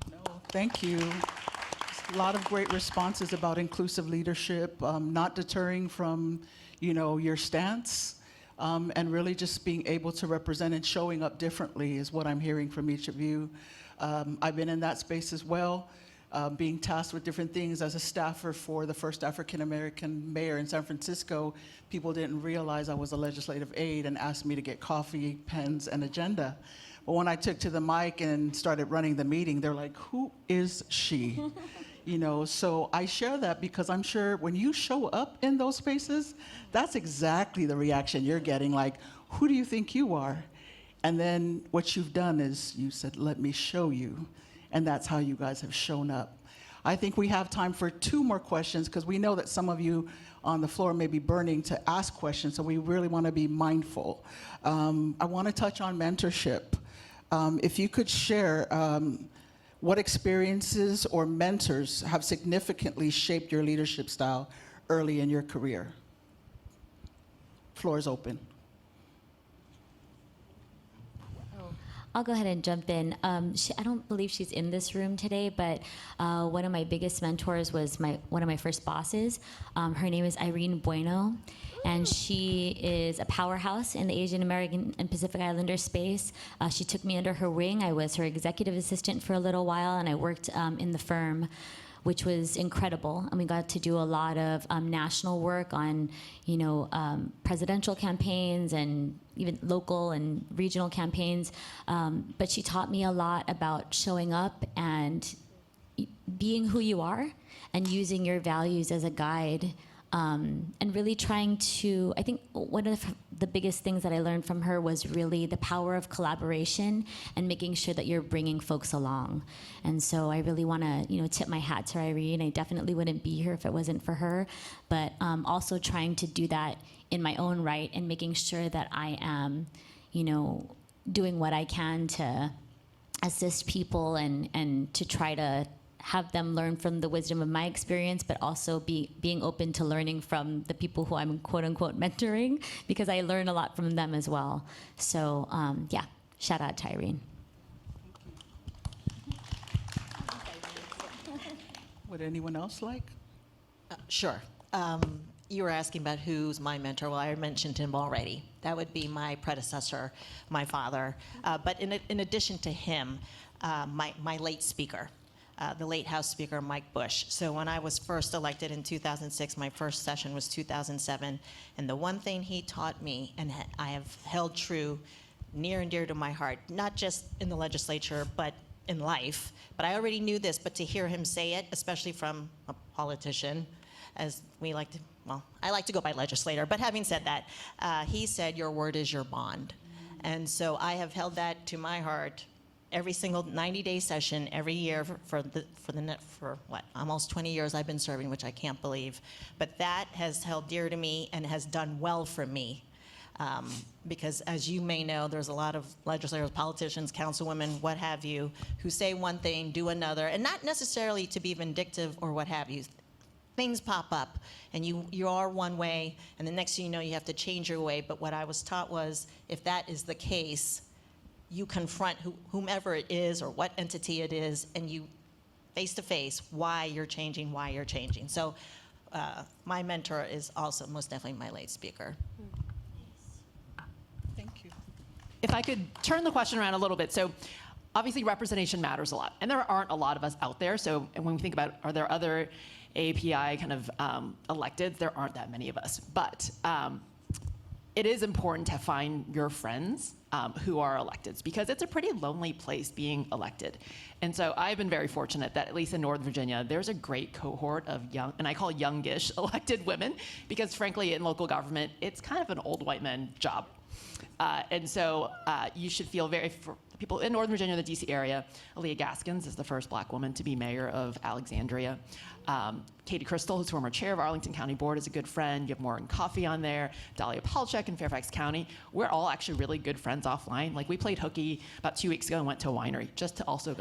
[SPEAKER 6] No, thank you. Just a lot of great responses about inclusive leadership, not deterring from, your stance, and really just being able to represent and showing up differently is what I'm hearing from each of you. I've been in that space as well. Being tasked with different things as a staffer for the first African-American mayor in San Francisco. People didn't realize I was a legislative aide and asked me to get coffee, pens, and agenda. But when I took to the mic and started running the meeting, they're like, who is she? So I share that because I'm sure when you show up in those spaces, that's exactly the reaction you're getting, like, who do you think you are? And then what you've done is you said, let me show you. And that's how you guys have shown up. I think we have time for 2 more questions because we know that some of you on the floor may be burning to ask questions, so we really want to be mindful. I want to touch on mentorship. If you could share what experiences or mentors have significantly shaped your leadership style early in your career. Floor is open.
[SPEAKER 8] I'll go ahead and jump in. I don't believe she's in this room today, but one of my biggest mentors was one of my first bosses. Her name is Irene Bueno, and she is a powerhouse in the Asian American and Pacific Islander space. She took me under her wing. I was her executive assistant for a little while, and I worked in the firm, which was incredible. And we got to do a lot of national work on, presidential campaigns and even local and regional campaigns. But she taught me a lot about showing up and being who you are and using your values as a guide. And really trying to, I think one of the biggest things that I learned from her was really the power of collaboration and making sure that you're bringing folks along. And so I really want to, tip my hat to Irene. I definitely wouldn't be here if it wasn't for her, but also trying to do that in my own right and making sure that I am, doing what I can to assist people and to try to have them learn from the wisdom of my experience, but also being open to learning from the people who I'm quote unquote mentoring, because I learn a lot from them as well. So shout out to Irene.
[SPEAKER 6] Would anyone else like?
[SPEAKER 9] Sure. You were asking about who's my mentor. Well, I mentioned him already. That would be my predecessor, my father. But in addition to him, my late speaker. The late House Speaker, Mike Bush. So when I was first elected in 2006, my first session was 2007, and the one thing he taught me, and I have held true, near and dear to my heart, not just in the legislature, but in life, but I already knew this, but to hear him say it, especially from a politician, as we like to, well, I like to go by legislator, but having said that, he said, your word is your bond. And so I have held that to my heart every single 90-day session every year for what, almost 20 years I've been serving, which I can't believe. But that has held dear to me and has done well for me. Because as you may know, there's a lot of legislators, politicians, councilwomen, what have you, who say one thing, do another, and not necessarily to be vindictive or what have you. Things pop up, and you are one way, and the next thing you know, you have to change your way. But what I was taught was, if that is the case, you confront whomever it is or what entity it is, and you face-to-face why you're changing. So my mentor is also most definitely my late speaker.
[SPEAKER 6] Thank you.
[SPEAKER 7] If I could turn the question around a little bit. So obviously representation matters a lot, and there aren't a lot of us out there. So when we think about, are there other API kind of electeds, there aren't that many of us. But it is important to find your friends who are electeds, because it's a pretty lonely place being elected. And so I've been very fortunate that at least in Northern Virginia, there's a great cohort of young, and I call youngish elected women, because frankly in local government, it's kind of an old white man job. And so you should feel for people in Northern Virginia, the DC area, Aaliyah Gaskins is the first black woman to be mayor of Alexandria. Katie Crystal, who's former chair of Arlington County Board, is a good friend. You have Morgan Coffey on there. Dahlia Palchuk in Fairfax County. We're all actually really good friends offline. Like, we played hooky about 2 weeks ago and went to a winery just to also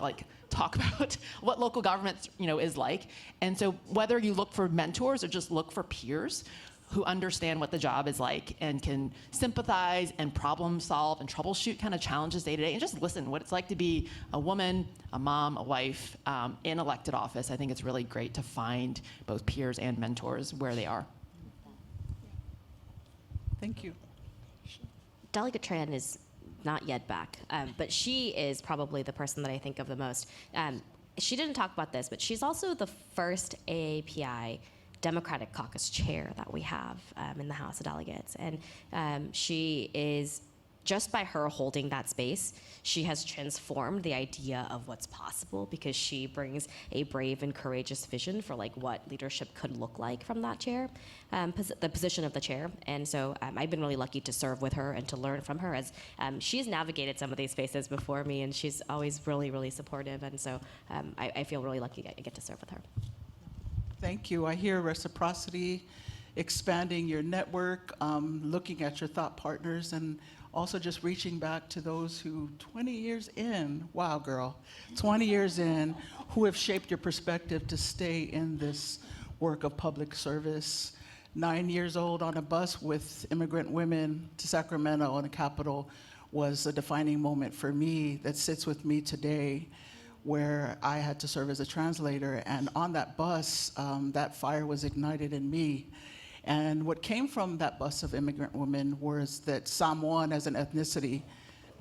[SPEAKER 7] talk about what local government is like. And so whether you look for mentors or just look for peers who understand what the job is like and can sympathize and problem solve and troubleshoot kind of challenges day to day, and just listen what it's like to be a woman, a mom, a wife in elected office. I think it's really great to find both peers and mentors where they are.
[SPEAKER 6] Thank you.
[SPEAKER 5] Delegate Tran is not yet back, but she is probably the person that I think of the most. She didn't talk about this, but she's also the first AAPI Democratic Caucus chair that we have in the House of Delegates. And she is, just by her holding that space, she has transformed the idea of what's possible, because she brings a brave and courageous vision for what leadership could look like from that chair, the position of the chair. And so I've been really lucky to serve with her and to learn from her, as she's navigated some of these spaces before me, and she's always really, really supportive. And so I feel really lucky I get to serve with her.
[SPEAKER 6] Thank you. I hear reciprocity expanding your network, looking at your thought partners, and also just reaching back to those who 20 years in, wow, girl, 20 years in, who have shaped your perspective to stay in this work of public service. 9 years old on a bus with immigrant women to Sacramento on the Capitol was a defining moment for me that sits with me today, where I had to serve as a translator. And on that bus, that fire was ignited in me. And what came from that bus of immigrant women was that Samoan as an ethnicity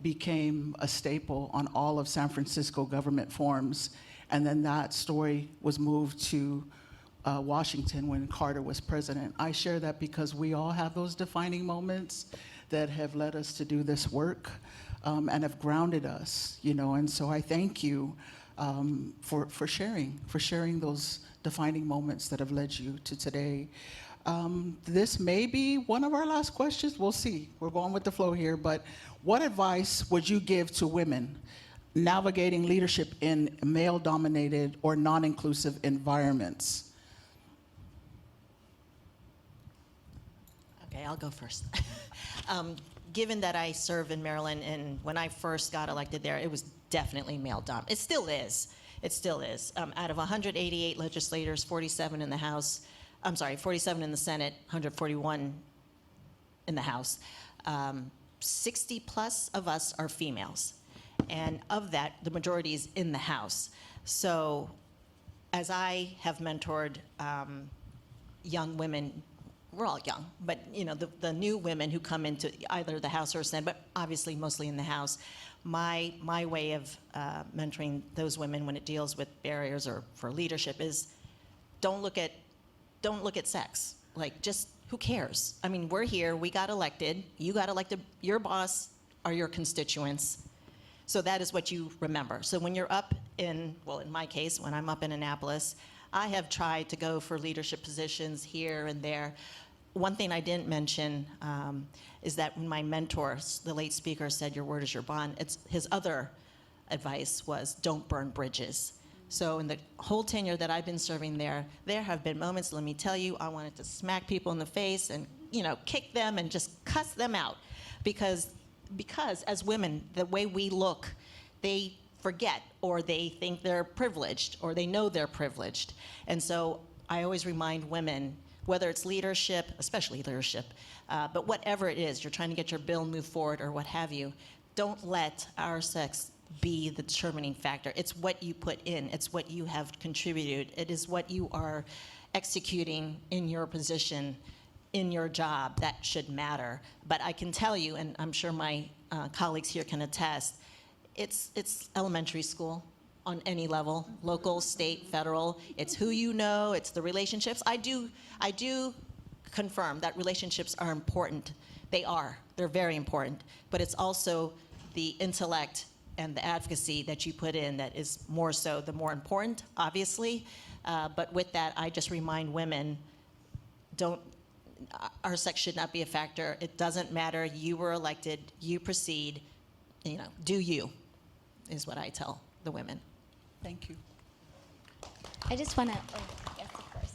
[SPEAKER 6] became a staple on all of San Francisco government forms. And then that story was moved to Washington when Carter was president. I share that because we all have those defining moments that have led us to do this work and have grounded us, you know. And so I thank you for sharing those defining moments that have led you to today. This may be one of our last questions. We'll see. We're going with the flow here. But what advice would you give to women navigating leadership in male-dominated or non-inclusive environments?
[SPEAKER 9] Okay, I'll go first. Given that I serve in Maryland, and when I first got elected there, it was definitely male-dominated. It still is. It still is. Out of 188 legislators, 47 in the House, 47 in the Senate, 141 in the House. 60 plus of us are females. And of that, the majority is in the House. So as I have mentored young women, we're all young, but you know, the new women who come into either the House or Senate, but obviously mostly in the House, my way of mentoring those women when it deals with barriers or for leadership is don't look at sex. Like, just who cares? I mean, we're here, we got elected, you got elected, your boss are your constituents. So that is what you remember. So when you're up in, well, in my case, when I'm up in Annapolis, I have tried to go for leadership positions here and there. One thing I didn't mention is that when my mentor, the late speaker, said, "Your word is your bond," his other advice was, don't burn bridges. So in the whole tenure that I've been serving there have been moments, let me tell you, I wanted to smack people in the face and, you know, kick them and just cuss them out. Because as women, the way we look, they forget, or they think they're privileged, or they know they're privileged. And so I always remind women, whether it's leadership, especially leadership, but whatever it is, you're trying to get your bill moved forward or what have you, don't let our sex be the determining factor. It's what you put in. It's what you have contributed. It is what you are executing in your position, in your job, that should matter. But I can tell you, and I'm sure my colleagues here can attest, it's elementary school on any level, local, state, federal. It's who you know, it's the relationships. I do confirm that relationships are important. They're very important. But it's also the intellect and the advocacy that you put in that is more so the more important, obviously. But with that, I just remind women, our sex should not be a factor. It doesn't matter. You were elected, you proceed, you know, do you, is what I tell the women.
[SPEAKER 6] Thank you.
[SPEAKER 8] I just want to, yes, of course.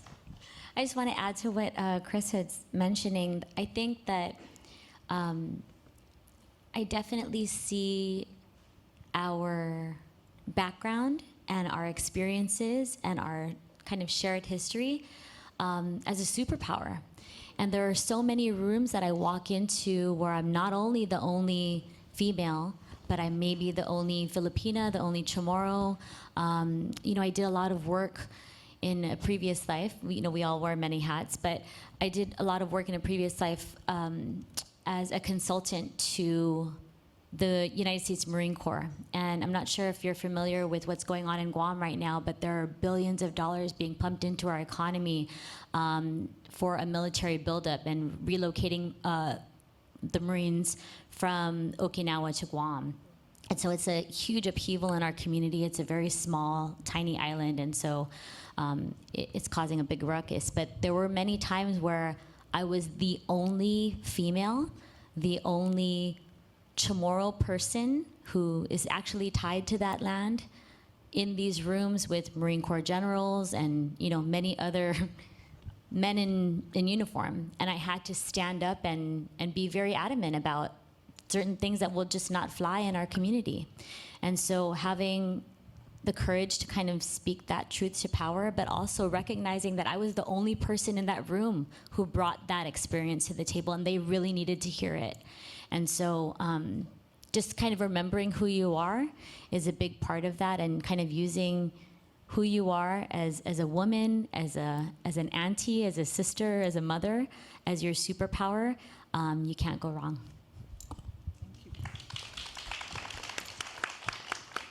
[SPEAKER 8] I just want to add to what Chris was mentioning. I think that I definitely see our background and our experiences and our kind of shared history as a superpower. And there are so many rooms that I walk into where I'm not only the only female, but I may be the only Filipina, the only Chamorro. You know, I did a lot of work in a previous life. You know, we all wear many hats, but I did a lot of work in a previous life as a consultant to the United States Marine Corps. And I'm not sure if you're familiar with what's going on in Guam right now, but there are billions of dollars being pumped into our economy for a military buildup and relocating the Marines from Okinawa to Guam. And so it's a huge upheaval in our community. It's a very small, tiny island, and so it's causing a big ruckus. But there were many times where I was the only female, the only Chamorro person who is actually tied to that land in these rooms with Marine Corps generals and, you know, many other men in uniform. And I had to stand up and be very adamant about certain things that will just not fly in our community. And so having the courage to kind of speak that truth to power, but also recognizing that I was the only person in that room who brought that experience to the table, and they really needed to hear it. And so just kind of remembering who you are is a big part of that, and kind of using who you are as a woman, as an auntie, as a sister, as a mother, as your superpower. You can't go wrong.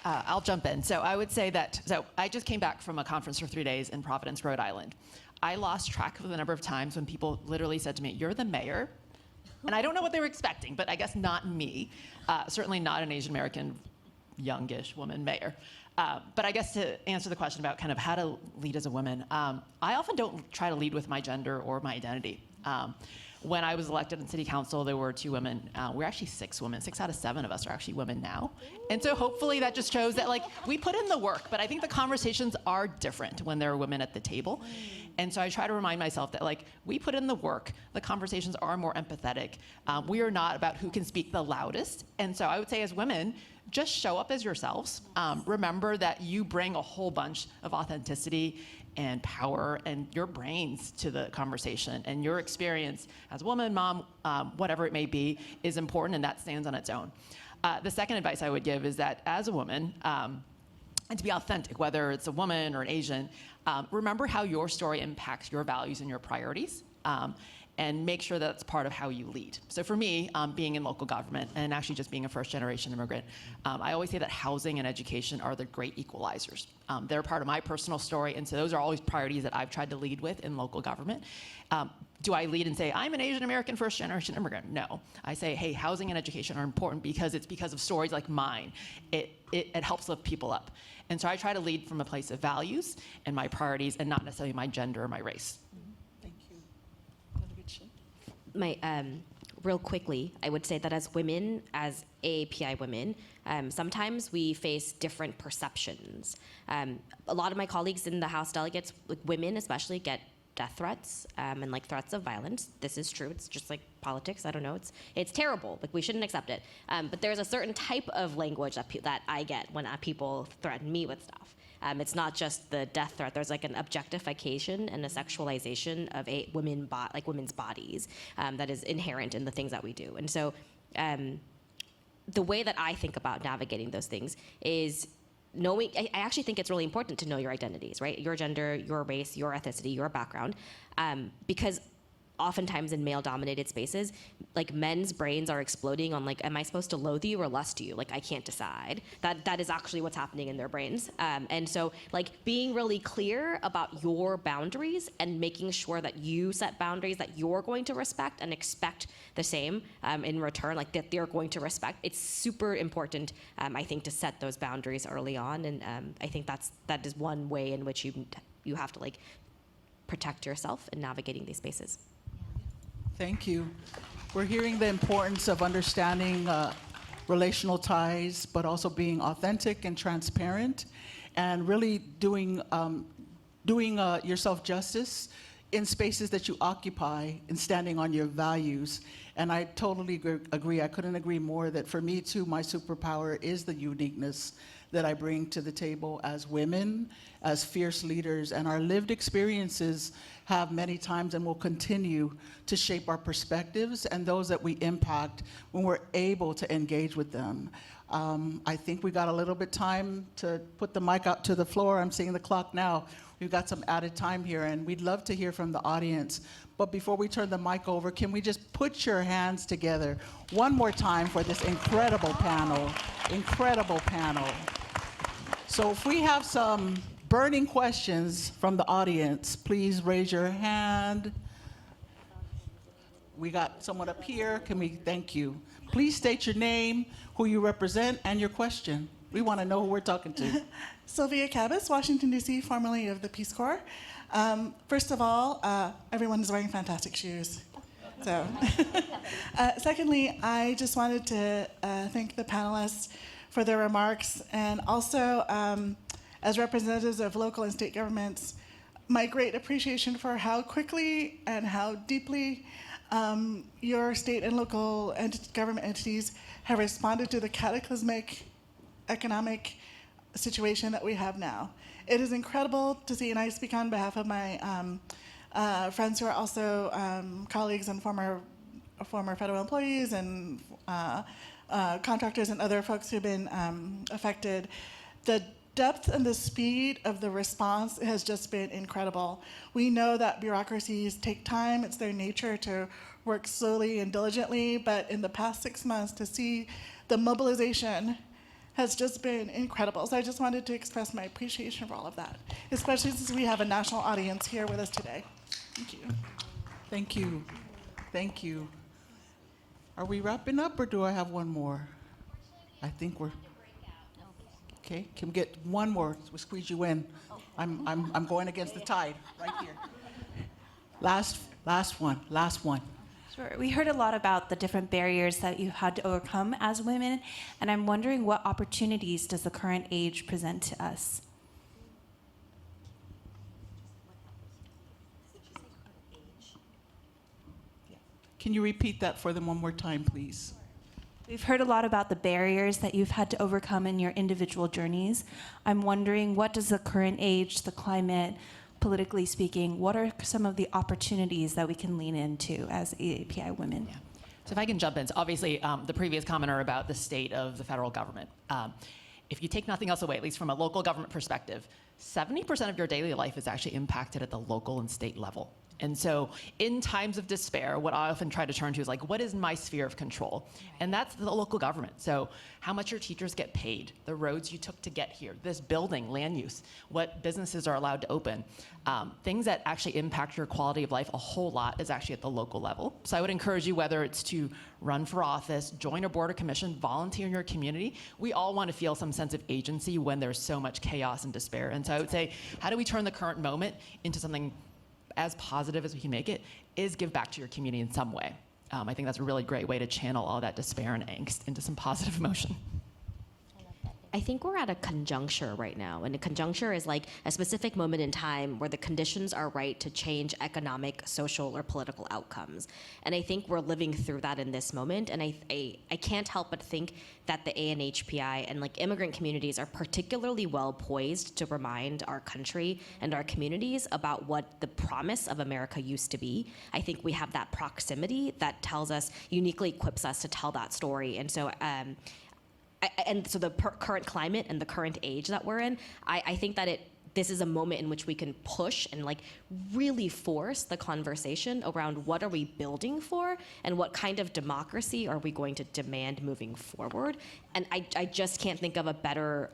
[SPEAKER 7] I'll jump in. So I would say that, so I just came back from a conference for 3 days in Providence, Rhode Island. I lost track of the number of times when people literally said to me, "You're the mayor?" And I don't know what they were expecting, but I guess not me. Certainly not an Asian American, youngish woman mayor. But I guess to answer the question about kind of how to lead as a woman, I often don't try to lead with my gender or my identity. When I was elected in city council, there were 2 women. We're actually 6 women. 6 out of 7 of us are actually women now. And so hopefully that just shows that, like, we put in the work, but I think the conversations are different when there are women at the table. And so I try to remind myself that, like, we put in the work. The conversations are more empathetic. We are not about who can speak the loudest. And so I would say as women, just show up as yourselves. Remember that you bring a whole bunch of authenticity and power and your brains to the conversation, and your experience as a woman, mom, whatever it may be, is important, and that stands on its own. The second advice I would give is that as a woman, and to be authentic, whether it's a woman or an Asian, remember how your story impacts your values and your priorities. And make sure that's part of how you lead. So for me, being in local government and actually just being a first-generation immigrant, I always say that housing and education are the great equalizers. They're part of my personal story, and so those are always priorities that I've tried to lead with in local government. Do I lead and say, I'm an Asian American first-generation immigrant? No. I say, hey, housing and education are important because it's because of stories like mine. It helps lift people up. And so I try to lead from a place of values and my priorities, and not necessarily my gender or my race.
[SPEAKER 5] Real quickly, I would say that as women, as API women, sometimes we face different perceptions. A lot of my colleagues in the House delegates, like women especially, get death threats and like threats of violence. This is true. It's just like politics. I don't know. It's terrible. Like, we shouldn't accept it. But there's a certain type of language that I get when people threaten me with stuff. It's not just the death threat. There's like an objectification and a sexualization of women's bodies that is inherent in the things that we do. And so the way that I think about navigating those things is knowing, I actually think it's really important to know your identities, right? Your gender, your race, your ethnicity, your background, because oftentimes in male-dominated spaces, like, men's brains are exploding on, like, am I supposed to loathe you or lust you? Like, I can't decide. That is actually what's happening in their brains. And so, like, being really clear about your boundaries and making sure that you set boundaries that you're going to respect and expect the same in return, like, that they're going to respect. It's super important, I think, to set those boundaries early on. And I think that is one way in which you have to, like, protect yourself in navigating these spaces.
[SPEAKER 6] Thank you. We're hearing the importance of understanding relational ties, but also being authentic and transparent, and really doing yourself justice in spaces that you occupy and standing on your values. And I totally agree. I couldn't agree more that for me too, my superpower is the uniqueness that I bring to the table as women, as fierce leaders, and our lived experiences have many times and will continue to shape our perspectives and those that we impact when we're able to engage with them. I think we got a little bit time to put the mic out to the floor. I'm seeing the clock now. We've got some added time here, and we'd love to hear from the audience. But before we turn the mic over, can we just put your hands together one more time for this incredible panel, incredible panel. So if we have some burning questions from the audience, please raise your hand. We got someone up here. Thank you. Please state your name, who you represent, and your question. We want to know who we're talking to.
[SPEAKER 10] Sylvia Cabas, Washington, D.C., formerly of the Peace Corps. First of all, everyone is wearing fantastic shoes. So, secondly, I just wanted to thank the panelists for their remarks, and also as representatives of local and state governments, my great appreciation for how quickly and how deeply your state and local government entities have responded to the cataclysmic economic situation that we have now. It is incredible to see, and I speak on behalf of my friends who are also colleagues and former federal employees and contractors and other folks who've been affected. The depth and the speed of the response has just been incredible. We know that bureaucracies take time. It's their nature to work slowly and diligently, but in the past 6 months, to see the mobilization has just been incredible. So I just wanted to express my appreciation for all of that, especially since we have a national audience here with us today. Thank you.
[SPEAKER 6] Thank you. Thank you. Are we wrapping up, or do I have one more? I think we're... Okay, can we get one more? We'll squeeze you in. I'm going against the tide right here. Last one.
[SPEAKER 11] Sure. We heard a lot about the different barriers that you've had to overcome as women, and I'm wondering what opportunities does the current age present to us?
[SPEAKER 6] Can you repeat that for them one more time, please?
[SPEAKER 11] We've heard a lot about the barriers that you've had to overcome in your individual journeys. I'm wondering, what does the current age, the climate, politically speaking, what are some of the opportunities that we can lean into as API women?
[SPEAKER 7] Yeah. So if I can jump in, so obviously the previous commenter about the state of the federal government. If you take nothing else away, at least from a local government perspective, 70% of your daily life is actually impacted at the local and state level. And so in times of despair, what I often try to turn to is like, what is my sphere of control? And that's the local government. So how much your teachers get paid, the roads you took to get here, this building, land use, what businesses are allowed to open. Things that actually impact your quality of life a whole lot is actually at the local level. So I would encourage you, whether it's to run for office, join a board or commission, volunteer in your community, we all want to feel some sense of agency when there's so much chaos and despair. And so I would say, how do we turn the current moment into something as positive as we can make it, is give back to your community in some way. I think that's a really great way to channel all that despair and angst into some positive emotion.
[SPEAKER 5] I think we're at a conjuncture right now, and a conjuncture is like a specific moment in time where the conditions are right to change economic, social, or political outcomes. And I think we're living through that in this moment, and I can't help but think that the ANHPI and like immigrant communities are particularly well poised to remind our country and our communities about what the promise of America used to be. I think we have that proximity that tells us, uniquely equips us to tell that story. And so so the current climate and the current age that we're in, I think that this is a moment in which we can push and like really force the conversation around what are we building for and what kind of democracy are we going to demand moving forward. And I just can't think of a better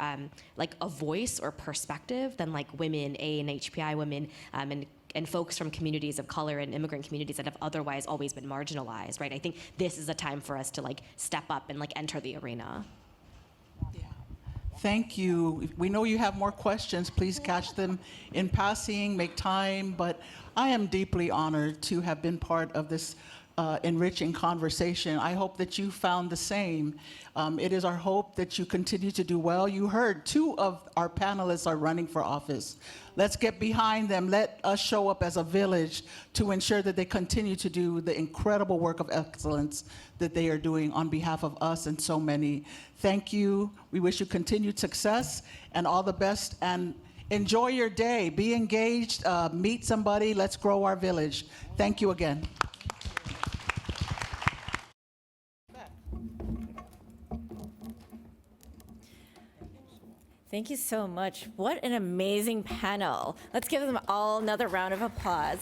[SPEAKER 5] like a voice or perspective than like women, ANHPI women, and folks from communities of color and immigrant communities that have otherwise always been marginalized, right? I think this is a time for us to like step up and like enter the arena.
[SPEAKER 6] Thank you. We know you have more questions. Please catch them in passing, make time. But I am deeply honored to have been part of this enriching conversation. I hope that you found the same. It is our hope that you continue to do well. You heard 2 of our panelists are running for office. Let's get behind them. Let us show up as a village to ensure that they continue to do the incredible work of excellence that they are doing on behalf of us and so many. Thank you. We wish you continued success and all the best. And enjoy your day. Be engaged. Meet somebody. Let's grow our village. Thank you again.
[SPEAKER 2] Thank you so much. What an amazing panel. Let's give them all another round of applause.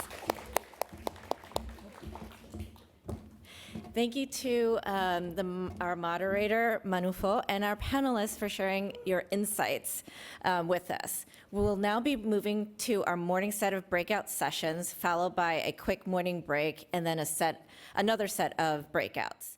[SPEAKER 2] Thank you to our moderator, Manufo, and our panelists for sharing your insights with us. We will now be moving to our morning set of breakout sessions, followed by a quick morning break, and then another set of breakouts.